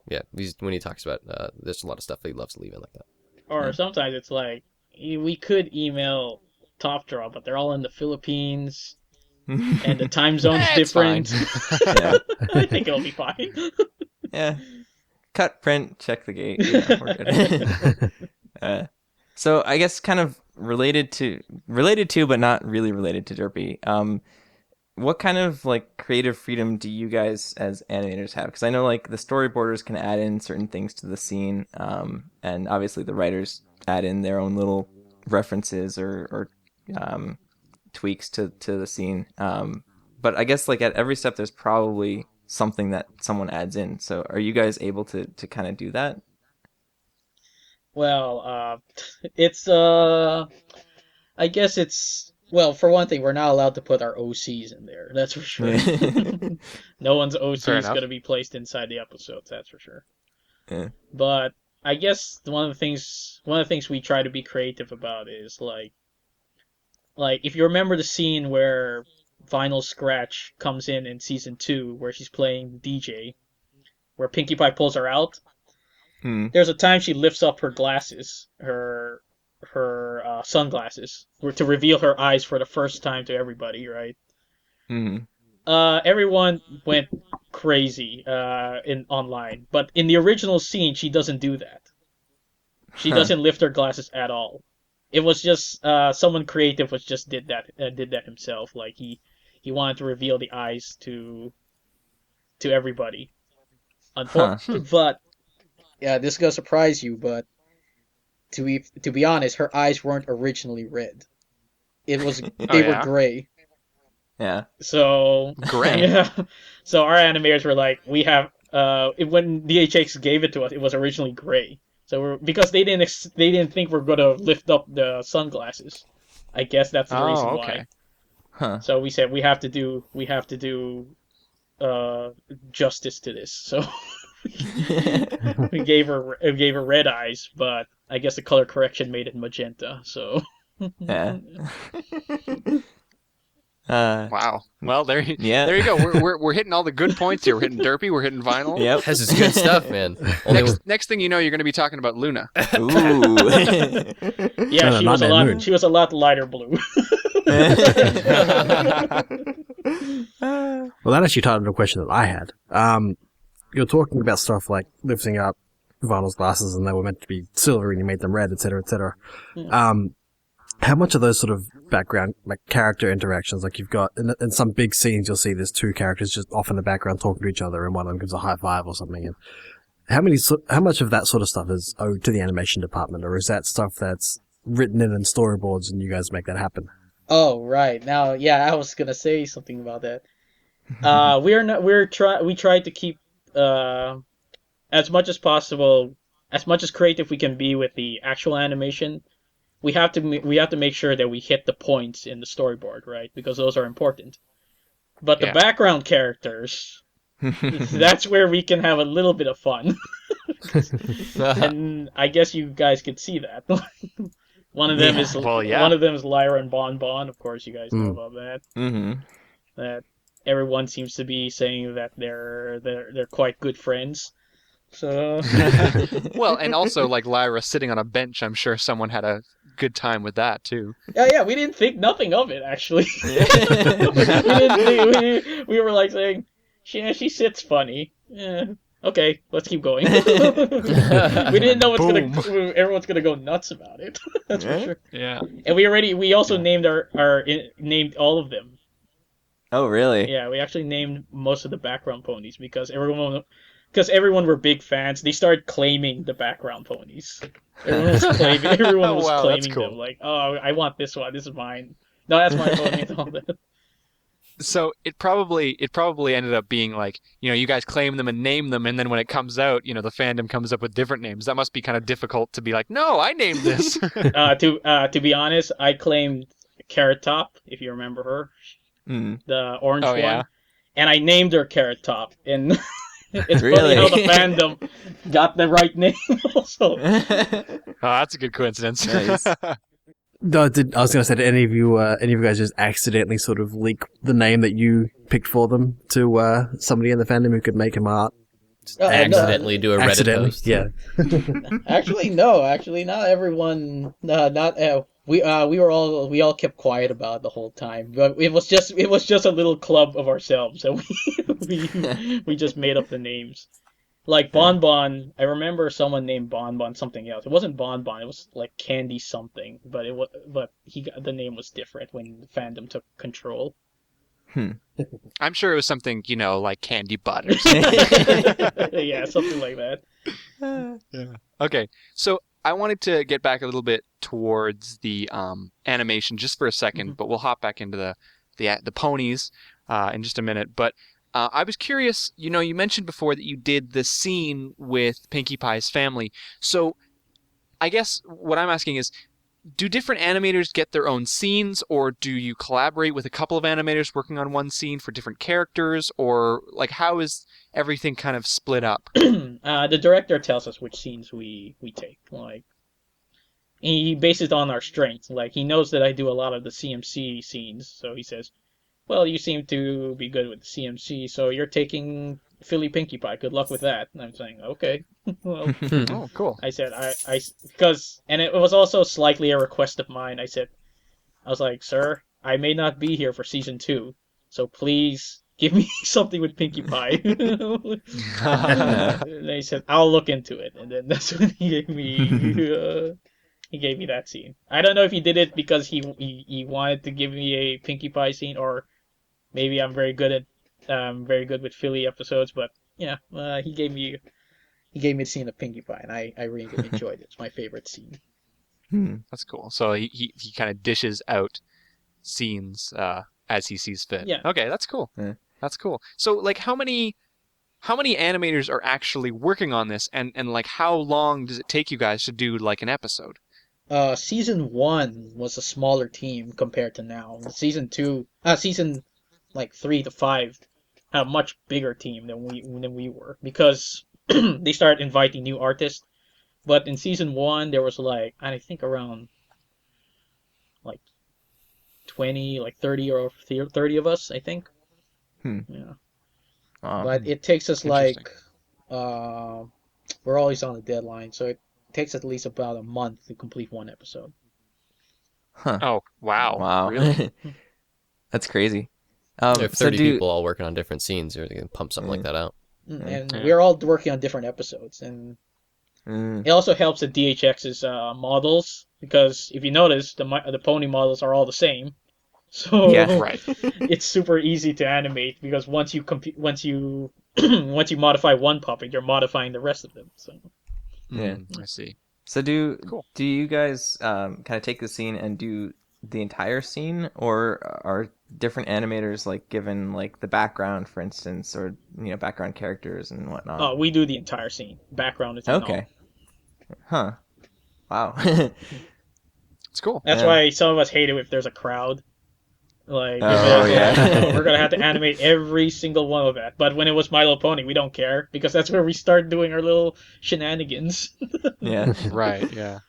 Speaker 3: Yeah.
Speaker 2: When he talks about there's a lot of stuff that he loves to leave in like that.
Speaker 5: or sometimes it's like we could email Top Draw, but they're all in the Philippines. And the time zone's
Speaker 1: It's
Speaker 5: different.
Speaker 3: Yeah.
Speaker 5: I think it'll be fine.
Speaker 3: Yeah. Cut, print, check the gate. Yeah, we're good. So I guess kind of related to, but not really related to Derpy. What kind of like creative freedom do you guys as animators have? Because I know like the storyboarders can add in certain things to the scene, and obviously the writers add in their own little references or tweaks to the scene. But I guess like at every step there's probably something that someone adds in. So are you guys able to kind of do that?
Speaker 5: Well, it's I guess it's well, for one thing, we're not allowed to put our OCs in there. That's for sure. No one's OC
Speaker 1: Fair
Speaker 5: is
Speaker 1: enough.
Speaker 5: going to be placed inside the episodes. That's for sure.
Speaker 3: Yeah.
Speaker 5: But I guess one of the things we try to be creative about is like if you remember the scene where Vinyl Scratch comes in season 2, where she's playing DJ, where Pinkie Pie pulls her out. There's a time she lifts up her glasses, her sunglasses, to reveal her eyes for the first time to everybody, right? Everyone went crazy online, but in the original scene, she doesn't do that. She doesn't lift her glasses at all. It was just someone creative did that himself. Like he wanted to reveal the eyes to everybody. But yeah, this is gonna surprise you, but to be honest, her eyes weren't originally red. They were gray.
Speaker 3: Yeah.
Speaker 5: So
Speaker 1: Gray.
Speaker 5: Yeah. So our animators were like, we have when DHX gave it to us, it was originally gray. So because they didn't think we're gonna lift up the sunglasses. I guess that's the reason
Speaker 1: okay.
Speaker 5: why.
Speaker 3: Huh.
Speaker 5: So we said we have to do justice to this. So we gave her red eyes, but I guess the color correction made it magenta. So
Speaker 3: Yeah.
Speaker 1: Wow. Well, there
Speaker 3: Yeah.
Speaker 1: you go. We're hitting all the good points here. We're hitting Derpy. We're hitting Vinyl.
Speaker 3: Yep.
Speaker 2: This is good stuff, man.
Speaker 1: Next thing you know, you're going to be talking about Luna.
Speaker 3: Ooh.
Speaker 5: Yeah,
Speaker 4: No,
Speaker 5: she
Speaker 4: not
Speaker 5: was a
Speaker 4: that
Speaker 5: lot.
Speaker 4: moon.
Speaker 5: She was a lot lighter blue.
Speaker 4: Well, that actually tied into a question that I had. You're talking about stuff like lifting up Vinyl's glasses, and they were meant to be silver, and you made them red, etc., etc. How much of those sort of background, like character interactions, like you've got in some big scenes, you'll see there's two characters just off in the background talking to each other, and one of them gives a high five or something. And how much of that sort of stuff is owed to the animation department, or is that stuff that's written in storyboards and you guys make that happen?
Speaker 5: Oh, right. Now, yeah, I was gonna say something about that. We tried to keep as much as possible, as much as creative we can be with the actual animation. We have to make sure that we hit the points in the storyboard, right? Because those are important. But the
Speaker 1: Yeah.
Speaker 5: background characters, that's where we can have a little bit of fun. And I guess you guys could see that. One of them
Speaker 3: Yeah.
Speaker 5: is
Speaker 1: Well, yeah.
Speaker 5: one of them is Lyra and Bon Bon. Of course, you guys know about that.
Speaker 3: Mm-hmm.
Speaker 5: That everyone seems to be saying that they're quite good friends. So
Speaker 1: Well, and also like Lyra sitting on a bench, I'm sure someone had a good time with that too.
Speaker 5: yeah, we didn't think nothing of it actually. We were like saying, she sits funny. Yeah, okay, let's keep going. We didn't know everyone's gonna go nuts about it. That's for sure.
Speaker 1: Yeah.
Speaker 5: And we also named named all of them.
Speaker 3: Oh, really?
Speaker 5: Yeah, we actually named most of the background ponies because everyone were big fans. They started claiming the background ponies. Everyone was
Speaker 1: Wow, that's
Speaker 5: claiming
Speaker 1: cool.
Speaker 5: them. Like, oh, I want this one. This is mine. No, that's my pony. And all that.
Speaker 1: So it probably ended up being like, you guys claim them and name them, and then when it comes out, the fandom comes up with different names. That must be kind of difficult to be like, no, I named this.
Speaker 5: To be honest, I claimed Carrot Top, if you remember her, the orange
Speaker 1: Oh,
Speaker 5: one,
Speaker 1: yeah?
Speaker 5: and I named her Carrot Top. And it's
Speaker 3: Really?
Speaker 5: funny how the fandom got the right name also.
Speaker 1: Oh, that's a good coincidence.
Speaker 3: Nice.
Speaker 4: No, I was going to say, did any of you guys just accidentally sort of leak the name that you picked for them to somebody in the fandom who could make them art?
Speaker 2: Accidentally do a Reddit
Speaker 4: Accidentally,
Speaker 2: post.
Speaker 4: yeah.
Speaker 5: Actually, no. Actually, not everyone. Not we all kept quiet about it the whole time. But it was just a little club of ourselves, and we just made up the names. Like Bon Bon, I remember someone named Bon Bon something else. It wasn't Bon Bon. It was like Candy something. But the name was different when the fandom took control.
Speaker 1: I'm sure it was something, like Candy Butt or something.
Speaker 5: Yeah, something like that.
Speaker 1: Okay, so I wanted to get back a little bit towards the animation just for a second, but we'll hop back into the ponies in just a minute. But I was curious, you mentioned before that you did the scene with Pinkie Pie's family. So I guess what I'm asking is, do different animators get their own scenes, or do you collaborate with a couple of animators working on one scene for different characters, or like how is everything kind of split up?
Speaker 5: The director tells us which scenes we take. Like, he bases it on our strengths. Like, he knows that I do a lot of the CMC scenes, so he says, well, you seem to be good with the CMC, so you're taking Philly Pinkie Pie. Good luck with that. And I'm saying, okay. Well,
Speaker 1: Oh, cool.
Speaker 5: I said, because, and it was also slightly a request of mine. I was like, sir, I may not be here for season 2, so please give me something with Pinkie Pie. And he said, I'll look into it. And then that's when he gave me that scene. I don't know if he did it because he wanted to give me a Pinkie Pie scene, or maybe I'm very good with Philly episodes, but yeah, he gave me the scene of Pinkie Pie, and I really enjoyed it. It's my favorite scene.
Speaker 1: That's cool. So he kind of dishes out scenes as he sees fit.
Speaker 5: Yeah.
Speaker 1: Okay, that's cool.
Speaker 3: Yeah.
Speaker 1: That's cool. So like how many animators are actually working on this, and like how long does it take you guys to do like an episode?
Speaker 5: Season 1 was a smaller team compared to now. Season 3 to 5 had a much bigger team than we were, because they started inviting new artists. But in season 1 there was like, I think around like 20, like 30 or 30 of us, I think.
Speaker 3: Hmm.
Speaker 5: Yeah.
Speaker 3: Wow.
Speaker 5: But it takes us
Speaker 1: Interesting.
Speaker 5: like, we're always on the deadline, so it takes at least about a month to complete one episode.
Speaker 3: Huh.
Speaker 1: Oh, wow.
Speaker 3: Wow.
Speaker 1: Really?
Speaker 3: That's crazy.
Speaker 2: If
Speaker 3: So
Speaker 2: 30
Speaker 3: do
Speaker 2: people all working on different scenes, you're gonna pump something like that out.
Speaker 5: And
Speaker 1: Yeah.
Speaker 5: we're all working on different episodes, and
Speaker 3: mm,
Speaker 5: it also helps that DHX's models, because if you notice, the pony models are all the same.
Speaker 3: yeah.
Speaker 5: So
Speaker 1: Right.
Speaker 5: it's super easy to animate because once you once you modify one puppet, you're modifying the rest of them. So
Speaker 3: Yeah.
Speaker 1: I see.
Speaker 3: So do
Speaker 1: Cool.
Speaker 3: do you guys kind of take the scene and do the entire scene, or are different animators like given like the background, for instance, or background characters and whatnot?
Speaker 5: we do the entire scene, background and all.
Speaker 3: Okay. Huh. Wow.
Speaker 1: It's cool.
Speaker 5: That's
Speaker 3: Yeah.
Speaker 5: why some of us hate it if there's a crowd. Like if
Speaker 3: Oh
Speaker 5: we're
Speaker 3: yeah.
Speaker 5: gonna have to animate every single one of that. But when it was My Little Pony, we don't care because that's where we start doing our little shenanigans.
Speaker 3: Yeah.
Speaker 1: Right, yeah.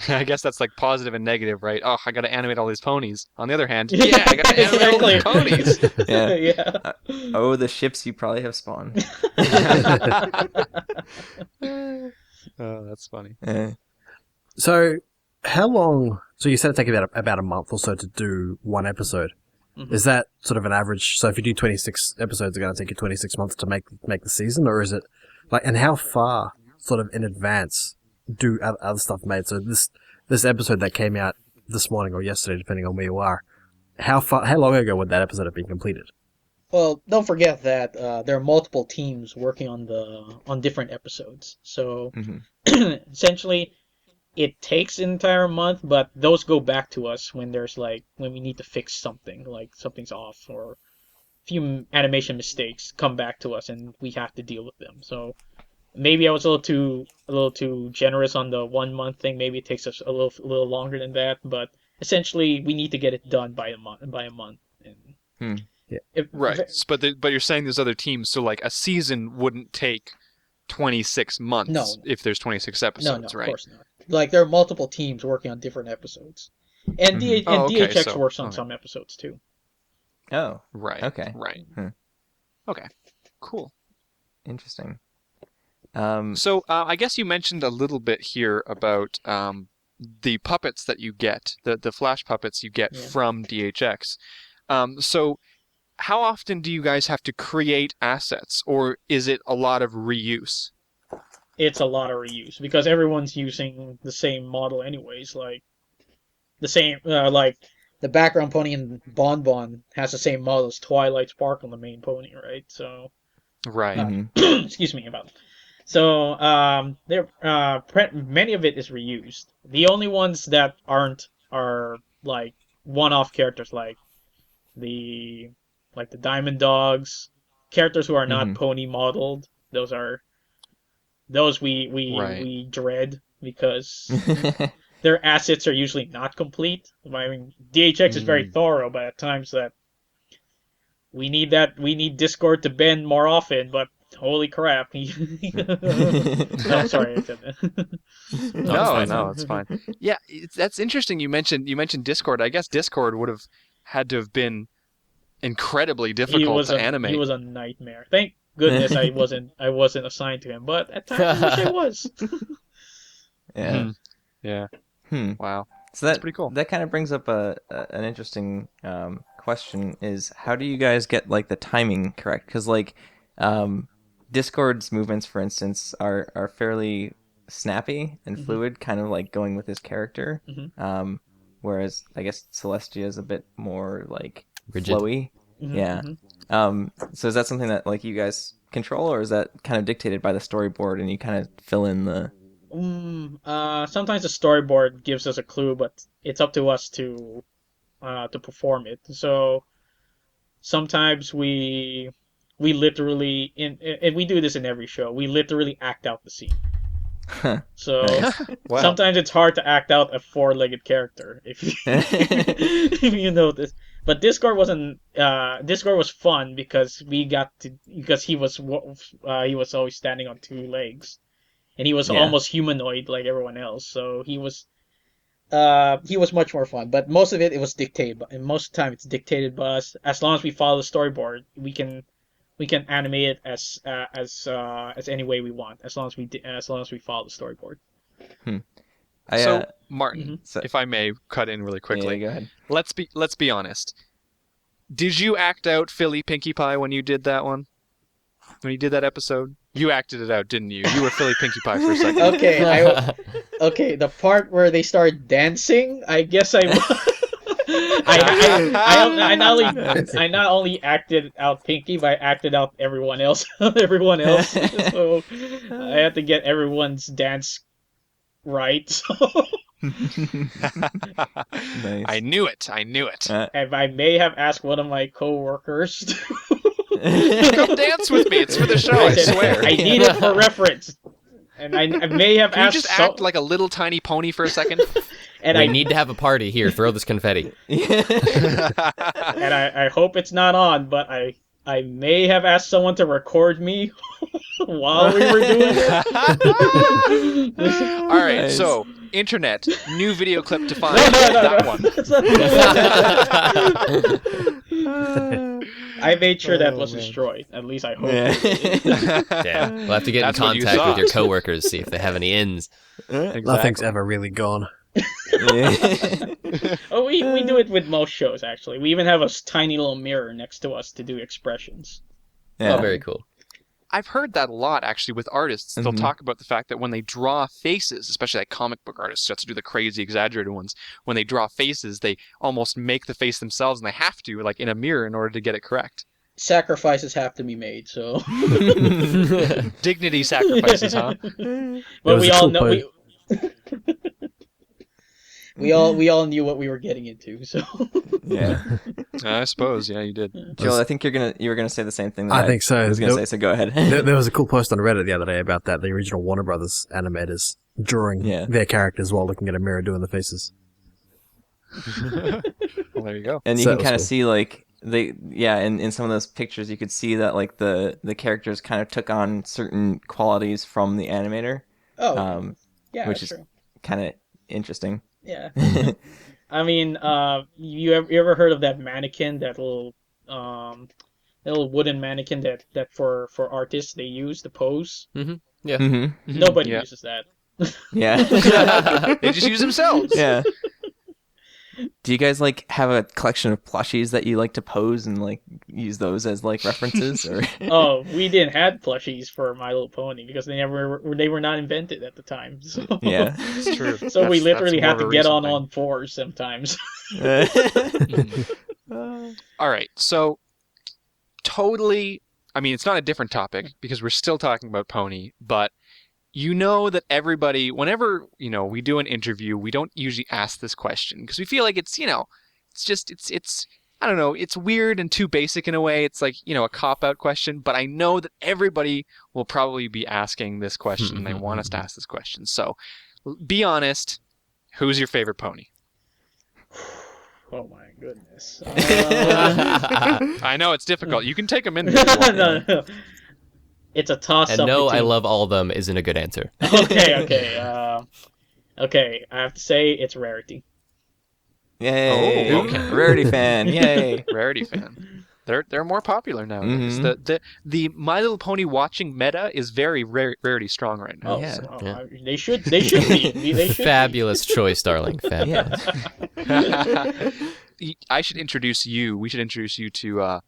Speaker 1: I guess that's like positive and negative, right? Oh, I gotta animate all these ponies. On the other hand, yeah, I gotta animate all these ponies.
Speaker 3: Yeah.
Speaker 5: Yeah.
Speaker 3: Oh, the ships you probably have spawned.
Speaker 1: Oh, that's funny.
Speaker 3: Eh.
Speaker 4: So, how long? So you said it take about a month or so to do one episode.
Speaker 5: Mhm.
Speaker 4: Is that sort of an average? So if you do 26 episodes, it's going to take you 26 months to make the season, or is it like? And how far sort of in advance do other stuff made? So this episode that came out this morning or yesterday, depending on where you are, how long ago would that episode have been completed?
Speaker 5: Well, don't forget that there are multiple teams working on different episodes. So
Speaker 3: Mhm.
Speaker 5: essentially, it takes an entire month, but those go back to us when when we need to fix something, like something's off or a few animation mistakes come back to us and we have to deal with them. So maybe I was a little too generous on the 1 month thing. Maybe it takes us a little longer than that, but essentially we need to get it done by a month. And
Speaker 3: Hmm.
Speaker 5: if,
Speaker 1: Right. But you're saying there's other teams, so like a season wouldn't take 26 months
Speaker 5: No.
Speaker 1: if there's 26
Speaker 5: No,
Speaker 1: episodes,
Speaker 5: of
Speaker 1: right?
Speaker 5: course not. Like there are multiple teams working on different episodes, and
Speaker 3: Mhm.
Speaker 1: Oh, okay,
Speaker 5: DHX
Speaker 1: so-
Speaker 5: works on
Speaker 1: okay.
Speaker 5: some episodes too.
Speaker 3: Oh,
Speaker 1: Right.
Speaker 3: okay.
Speaker 1: Right.
Speaker 3: Hmm.
Speaker 1: Okay. Cool.
Speaker 3: Interesting.
Speaker 1: So I guess you mentioned a little bit here about the puppets that you get, the flash puppets you get
Speaker 5: Yeah.
Speaker 1: from DHX. So how often do you guys have to create assets, or is it a lot of reuse?
Speaker 5: It's a lot of reuse because everyone's using the same model anyways. Like the same, like the background pony in Bon Bon has the same model as Twilight Sparkle, the main pony, right? So,
Speaker 1: Right.
Speaker 3: Mhm.
Speaker 5: excuse me about. So, many of it is reused. The only ones that aren't are like one-off characters, the like the Diamond Dogs, characters who are not
Speaker 3: Mhm.
Speaker 5: pony modeled. Those
Speaker 1: Right.
Speaker 5: we dread because their assets are usually not complete. I mean, DHX is very
Speaker 1: Mm.
Speaker 5: thorough, but at times we need Discord to bend more often. But holy crap! No, sorry, I said that.
Speaker 2: No, it's fine.
Speaker 1: No, it's fine. Yeah, that's interesting. You mentioned Discord. I guess Discord would have had to have been incredibly difficult to
Speaker 5: He
Speaker 1: animate.
Speaker 5: was a nightmare. Thank goodness I wasn't assigned to him, but at times I wish I was.
Speaker 3: Yeah.
Speaker 1: Mhm. Yeah.
Speaker 3: Hmm.
Speaker 1: Wow.
Speaker 3: So
Speaker 1: That's
Speaker 3: that
Speaker 1: pretty cool.
Speaker 3: that kind of brings up an interesting question: is how do you guys get like the timing correct? Because like Discord's movements, for instance, are fairly snappy and
Speaker 5: Mhm.
Speaker 3: fluid, kind of like going with his character.
Speaker 5: Mhm.
Speaker 3: Whereas I guess Celestia is a bit more like
Speaker 2: Rigid.
Speaker 3: flowy.
Speaker 5: Mhm,
Speaker 3: Yeah.
Speaker 5: mhm.
Speaker 3: So is that something that like you guys control, or is that kind of dictated by the storyboard and you kind of fill in the?
Speaker 5: Sometimes the storyboard gives us a clue, but it's up to us to perform it. So sometimes we literally and we do this in every show. We literally act out the scene. So
Speaker 3: Nice.
Speaker 1: Wow.
Speaker 5: sometimes it's hard to act out a four-legged character if you, if you notice. But Discord was fun because he was always standing on two legs and he was
Speaker 3: Yeah.
Speaker 5: almost humanoid like everyone else. So he was much more fun, but most of it was dictated, and most of the time it's dictated by us. As long as we follow the storyboard, we can animate it as any way we want, as long as we follow the storyboard.
Speaker 1: So Martin,
Speaker 3: So-
Speaker 1: if I may cut in really quickly,
Speaker 3: Yeah, go ahead.
Speaker 1: let's be honest. Did you act out Philly Pinkie Pie when you did that one? When you did that episode? You acted it out, didn't you? You were Philly Pinkie Pie for a second.
Speaker 5: Okay, okay, the part where they started dancing, I guess I I not only acted out Pinky, but I acted out everyone else. Everyone else. So I had to get everyone's dance right. So,
Speaker 3: Nice.
Speaker 1: I knew it. I knew it.
Speaker 5: and I may have asked one of my coworkers.
Speaker 1: Come dance with me. It's for the show. I
Speaker 5: said,
Speaker 1: swear.
Speaker 5: I need it for reference. And I may have
Speaker 1: Can you
Speaker 5: asked.
Speaker 1: just act like a little tiny pony for a second?
Speaker 5: and
Speaker 2: We
Speaker 5: I
Speaker 2: need to have a party here. Throw this confetti.
Speaker 5: and I hope it's not on, but I may have asked someone to record me while we were doing it.
Speaker 1: All right,
Speaker 3: Nice.
Speaker 1: so internet, new video clip to find.
Speaker 5: No.
Speaker 1: That one.
Speaker 5: That's not- I made sure that was destroyed. At least I hope.
Speaker 2: Yeah, we'll have to get
Speaker 1: That's
Speaker 2: in
Speaker 1: what you
Speaker 2: contact with your
Speaker 1: thought.
Speaker 2: coworkers, see if they have any ins.
Speaker 4: Nothing's ever really gone.
Speaker 5: Oh, we do it with most shows actually. We even have a tiny little mirror next to us to do expressions.
Speaker 3: Yeah.
Speaker 2: Oh, very cool.
Speaker 1: I've heard that a lot actually with artists. They'll
Speaker 3: Mhm.
Speaker 1: talk about the fact that when they draw faces, especially like comic book artists, who have to do the crazy exaggerated ones, when they draw faces, they almost make the face themselves and they have to, like in a mirror, in order to get it correct.
Speaker 5: Sacrifices have to be made, so.
Speaker 1: Dignity sacrifices, huh?
Speaker 5: But
Speaker 4: was
Speaker 5: we
Speaker 4: a
Speaker 5: all
Speaker 4: cool
Speaker 5: know
Speaker 4: point.
Speaker 5: we all knew what we were getting into, so.
Speaker 3: Yeah.
Speaker 1: I suppose, yeah, you did.
Speaker 3: Joel, I think you were gonna say the same thing that
Speaker 4: I think so.
Speaker 3: I was gonna say, so go ahead.
Speaker 4: There was a cool post on Reddit the other day about that. The original Warner Brothers animators drawing
Speaker 3: Yeah.
Speaker 4: their characters while looking at a mirror doing the faces.
Speaker 1: Well, there you go.
Speaker 3: And you
Speaker 4: So
Speaker 3: can
Speaker 4: that was
Speaker 3: kind of
Speaker 4: cool.
Speaker 3: see like in some of those pictures you could see that like the characters kind of took on certain qualities from the animator,
Speaker 5: Oh, yeah,
Speaker 3: which
Speaker 5: that's
Speaker 3: is
Speaker 5: true.
Speaker 3: kind of interesting.
Speaker 5: Yeah. I mean, you ever heard of that mannequin, that little wooden mannequin that for artists they use to pose?
Speaker 2: Yeah.
Speaker 3: Mm-hmm.
Speaker 5: Nobody
Speaker 1: Yeah.
Speaker 5: uses that.
Speaker 3: Yeah.
Speaker 1: They just use themselves.
Speaker 3: Yeah. Do you guys like have a collection of plushies that you like to pose and like use those as like references or?
Speaker 5: Oh, we didn't have plushies for My Little Pony because they were not invented at the time. So.
Speaker 3: Yeah.
Speaker 1: It's true.
Speaker 5: So we
Speaker 1: That's
Speaker 5: literally
Speaker 1: more
Speaker 5: had
Speaker 1: of a
Speaker 5: to get
Speaker 1: recent
Speaker 5: on
Speaker 1: thing.
Speaker 5: all fours sometimes.
Speaker 1: All right, so totally, I mean, it's not a different topic because we're still talking about Pony, but you know that everybody, whenever, we do an interview, we don't usually ask this question because we feel like it's, it's I don't know, it's weird and too basic in a way. It's like, a cop-out question, but I know that everybody will probably be asking this question and they want us to ask this question. So be honest, who's your favorite pony?
Speaker 5: Oh my goodness.
Speaker 1: I know it's difficult. You can take them in. If you want.
Speaker 5: No. It's a toss-up.
Speaker 2: And no, I
Speaker 5: between-
Speaker 2: love all of them isn't a good answer.
Speaker 5: Okay. Okay. I have to say it's Rarity.
Speaker 3: Yay!
Speaker 1: Oh, okay.
Speaker 3: Rarity fan! Yay!
Speaker 1: Rarity fan. They're more popular nowadays.
Speaker 3: Mhm.
Speaker 1: The My Little Pony watching meta is very Rarity strong right now.
Speaker 5: Oh,
Speaker 3: Yeah.
Speaker 5: so,
Speaker 2: Yeah.
Speaker 5: They should be. They should
Speaker 2: Fabulous choice, darling. Fabulous.
Speaker 3: Yeah.
Speaker 1: I should introduce you. We should introduce you to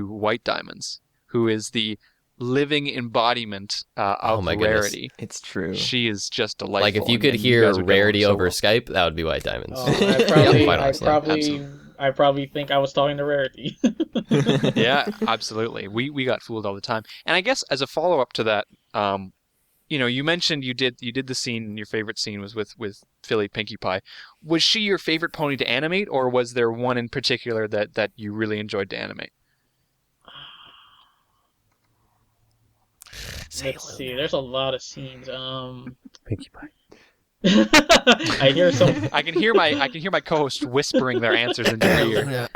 Speaker 1: White Diamonds, who is the living embodiment of
Speaker 2: Oh my goodness.
Speaker 1: Rarity.
Speaker 3: It's true.
Speaker 1: She is just delightful.
Speaker 2: Like if you
Speaker 1: and-
Speaker 2: could
Speaker 1: and
Speaker 2: hear
Speaker 1: guys are doing
Speaker 2: Rarity
Speaker 1: so
Speaker 2: over
Speaker 1: well.
Speaker 2: Skype, that would be White Diamonds.
Speaker 5: Oh,
Speaker 2: Quite honestly,
Speaker 5: I probably think I was talking to Rarity.
Speaker 1: Yeah, absolutely. We got fooled all the time. And I guess as a follow up to that, you mentioned you did the scene. Your favorite scene was with Philly Pinkie Pie. Was she your favorite pony to animate, or was there one in particular that you really enjoyed to animate?
Speaker 5: Let's see. There's a lot of scenes.
Speaker 4: Pinkie Pie.
Speaker 5: I hear some.
Speaker 1: I can hear my co-host whispering their answers into your ear.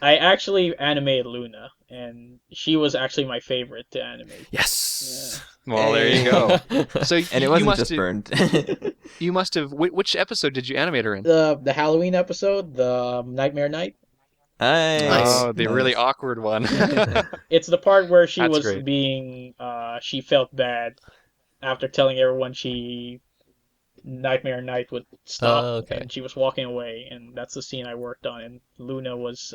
Speaker 5: I actually animated Luna, and she was actually my favorite to animate.
Speaker 2: Yes.
Speaker 1: Well, there you go.
Speaker 3: Hey.
Speaker 1: So
Speaker 3: And it
Speaker 1: you
Speaker 3: wasn't
Speaker 1: must
Speaker 3: just
Speaker 1: have,
Speaker 3: burned.
Speaker 1: you must have. Which episode did you animate her in?
Speaker 5: The Halloween episode, the Nightmare Night.
Speaker 3: Nice.
Speaker 1: Oh, the really
Speaker 3: Nice.
Speaker 1: awkward one.
Speaker 5: It's the part where she
Speaker 1: That's
Speaker 5: was
Speaker 1: great.
Speaker 5: being she felt bad after telling everyone she Nightmare Night would stop,
Speaker 2: Okay.
Speaker 5: and she was walking away, and that's the scene I worked on. And Luna was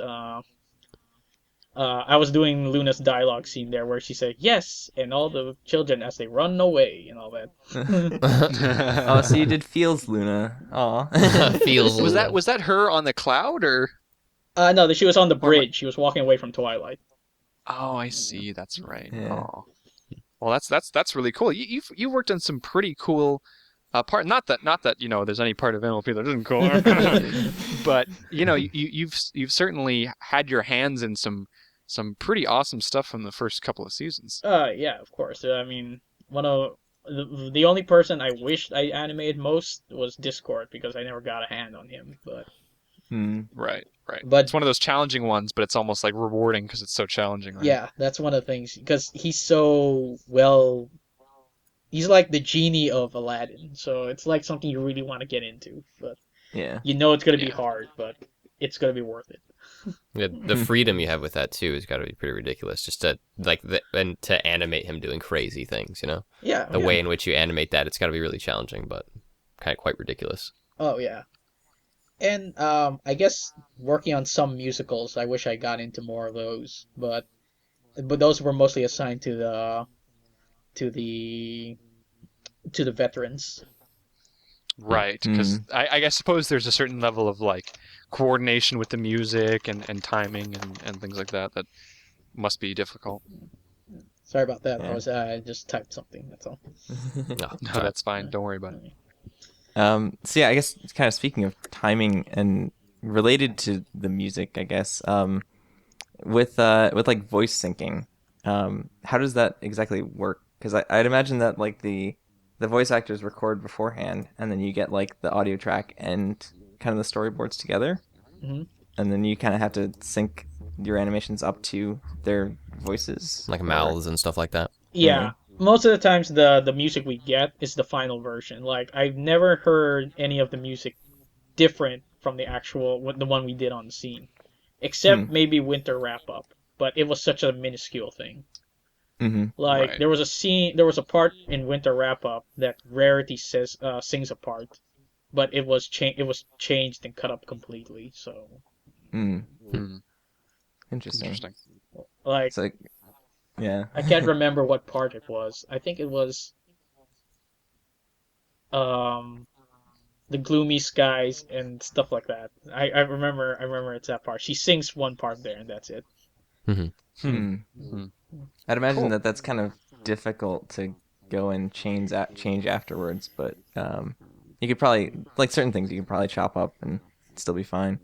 Speaker 5: I was doing Luna's dialogue scene there where she said yes, and all the children as they run away and all that.
Speaker 3: Oh, so you did Fields Luna. Aw.
Speaker 2: Feels
Speaker 1: Was
Speaker 2: Luna.
Speaker 1: that her on the cloud or?
Speaker 5: No, she was on the
Speaker 1: Or am I-
Speaker 5: bridge. She was walking away from Twilight.
Speaker 1: Oh, I see. That's right.
Speaker 3: Yeah.
Speaker 1: Oh, well, that's really cool. You worked on some pretty cool part. Not that there's any part of MLP that isn't cool, but you've certainly had your hands in some pretty awesome stuff from the first couple of seasons.
Speaker 5: Yeah, of course. I mean, one of the only person I wished I animated most was Discord because I never got a hand on him.
Speaker 1: Right, right.
Speaker 5: But
Speaker 1: It's one of those challenging ones, but it's almost like rewarding because it's so challenging, right?
Speaker 5: yeah, that's one of the things because he's so well. He's like the genie of Aladdin, so it's like something you really want to get into. But
Speaker 3: Yeah.
Speaker 5: you know it's gonna be
Speaker 1: Yeah.
Speaker 5: hard, but it's gonna be worth it.
Speaker 2: Yeah, the freedom you have with that too has got to be pretty ridiculous. Just to and to animate him doing crazy things,
Speaker 5: Yeah.
Speaker 2: the way in which you animate that, it's got to be really challenging, but kind of quite ridiculous.
Speaker 5: Oh yeah. And I guess working on some musicals, I wish I got into more of those, but those were mostly assigned to to the the veterans.
Speaker 1: Right, because I suppose there's a certain level of like coordination with the music and timing and things like that that must be difficult.
Speaker 5: Sorry about that.
Speaker 3: Yeah.
Speaker 5: I just typed something. That's all.
Speaker 2: No,
Speaker 1: No, that's fine. Don't worry about it.
Speaker 3: So yeah, I guess kind of speaking of timing and related to the music, I guess, with like voice syncing, how does that exactly work? Because I'd imagine that like the voice actors record beforehand, and then you get like the audio track and kind of the storyboards together,
Speaker 5: hmm
Speaker 3: and then you kind of have to sync your animations up to their voices,
Speaker 2: like
Speaker 3: or-
Speaker 2: mouths and stuff like that.
Speaker 5: Yeah. Most of the times, the music we get is the final version. Like I've never heard any of the music different from the the one we did on the scene, except maybe Winter Wrap Up. But it was such a minuscule thing.
Speaker 3: Mm-hmm.
Speaker 5: Like
Speaker 1: Right.
Speaker 5: there was a part in Winter Wrap Up that Rarity sings a part, but it was changed and cut up completely. So
Speaker 3: Mm.
Speaker 1: Hmm.
Speaker 3: Interesting.
Speaker 1: Interesting.
Speaker 5: like
Speaker 3: It's like, yeah.
Speaker 5: I can't remember what part it was. I think it was um the gloomy skies and stuff like that. I remember it's that part. She sings one part there and that's it.
Speaker 1: Hmm.
Speaker 3: Hmm. I'd imagine
Speaker 1: Cool.
Speaker 3: that that's kind of difficult to go and change afterwards, but you could probably like certain things you could probably chop up and still be fine.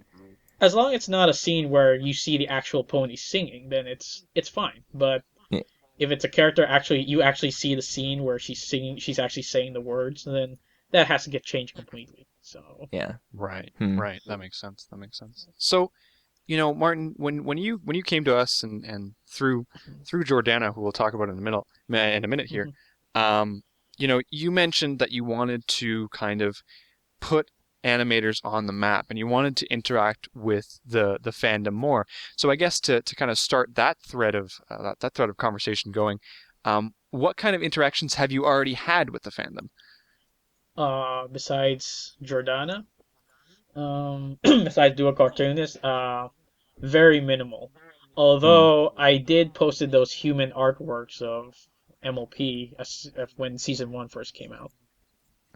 Speaker 5: As long as it's not a scene where you see the actual pony singing, then it's fine. But
Speaker 3: Yeah.
Speaker 5: if it's a character you actually see the scene where she's actually saying the words, then that has to get changed completely. So
Speaker 3: Yeah.
Speaker 1: Right.
Speaker 3: Hmm.
Speaker 1: Right. That makes sense. That makes sense. So, Martin, when you came to us and through Jordana, who we'll talk about in a minute here, you mentioned that you wanted to kind of put animators on the map and you wanted to interact with the fandom more. So I guess to kind of start that thread of conversation going, what kind of interactions have you already had with the fandom?
Speaker 5: besides Jordana, besides Dual Cartoonist, very minimal. Although I did posted those human artworks of MLP when season 1 first came out.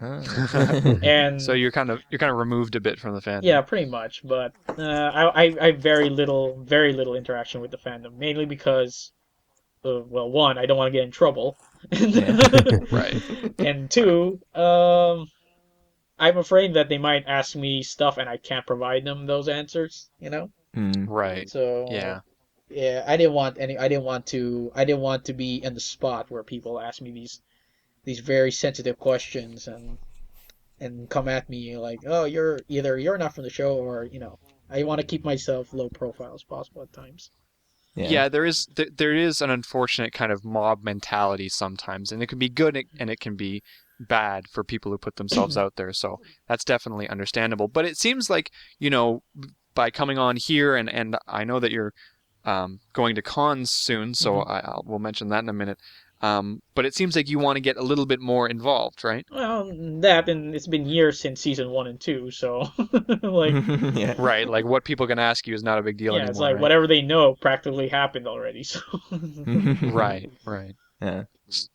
Speaker 3: Oh.
Speaker 5: And
Speaker 1: So you're kind of removed a bit from the fandom.
Speaker 5: yeah, pretty much. But I have very little interaction with the fandom, mainly because, well, one, I don't want to get in trouble,
Speaker 1: Right.
Speaker 5: and two, I'm afraid that they might ask me stuff and I can't provide them those answers.
Speaker 3: Hmm.
Speaker 1: Right.
Speaker 5: So
Speaker 1: Yeah.
Speaker 5: yeah, I didn't want to be in the spot where people ask me these very sensitive questions and come at me like, oh, you're not from the show, or I want to keep myself low profile as possible at times.
Speaker 1: Yeah, there is an unfortunate kind of mob mentality sometimes, and it can be good and it can be bad for people who put themselves out there. So that's definitely understandable. But it seems like, by coming on here, and I know that you're going to cons soon, so we'll mention that in a minute. But it seems like you want to get a little bit more involved, right?
Speaker 5: Well, that and it's been years since season 1 and 2, so like
Speaker 3: Yeah.
Speaker 1: Right, like what people can ask you is not a big deal
Speaker 5: yeah, it's
Speaker 1: anymore,
Speaker 5: like
Speaker 1: right?
Speaker 5: whatever they know practically happened already. So
Speaker 1: Right, right.
Speaker 3: Yeah.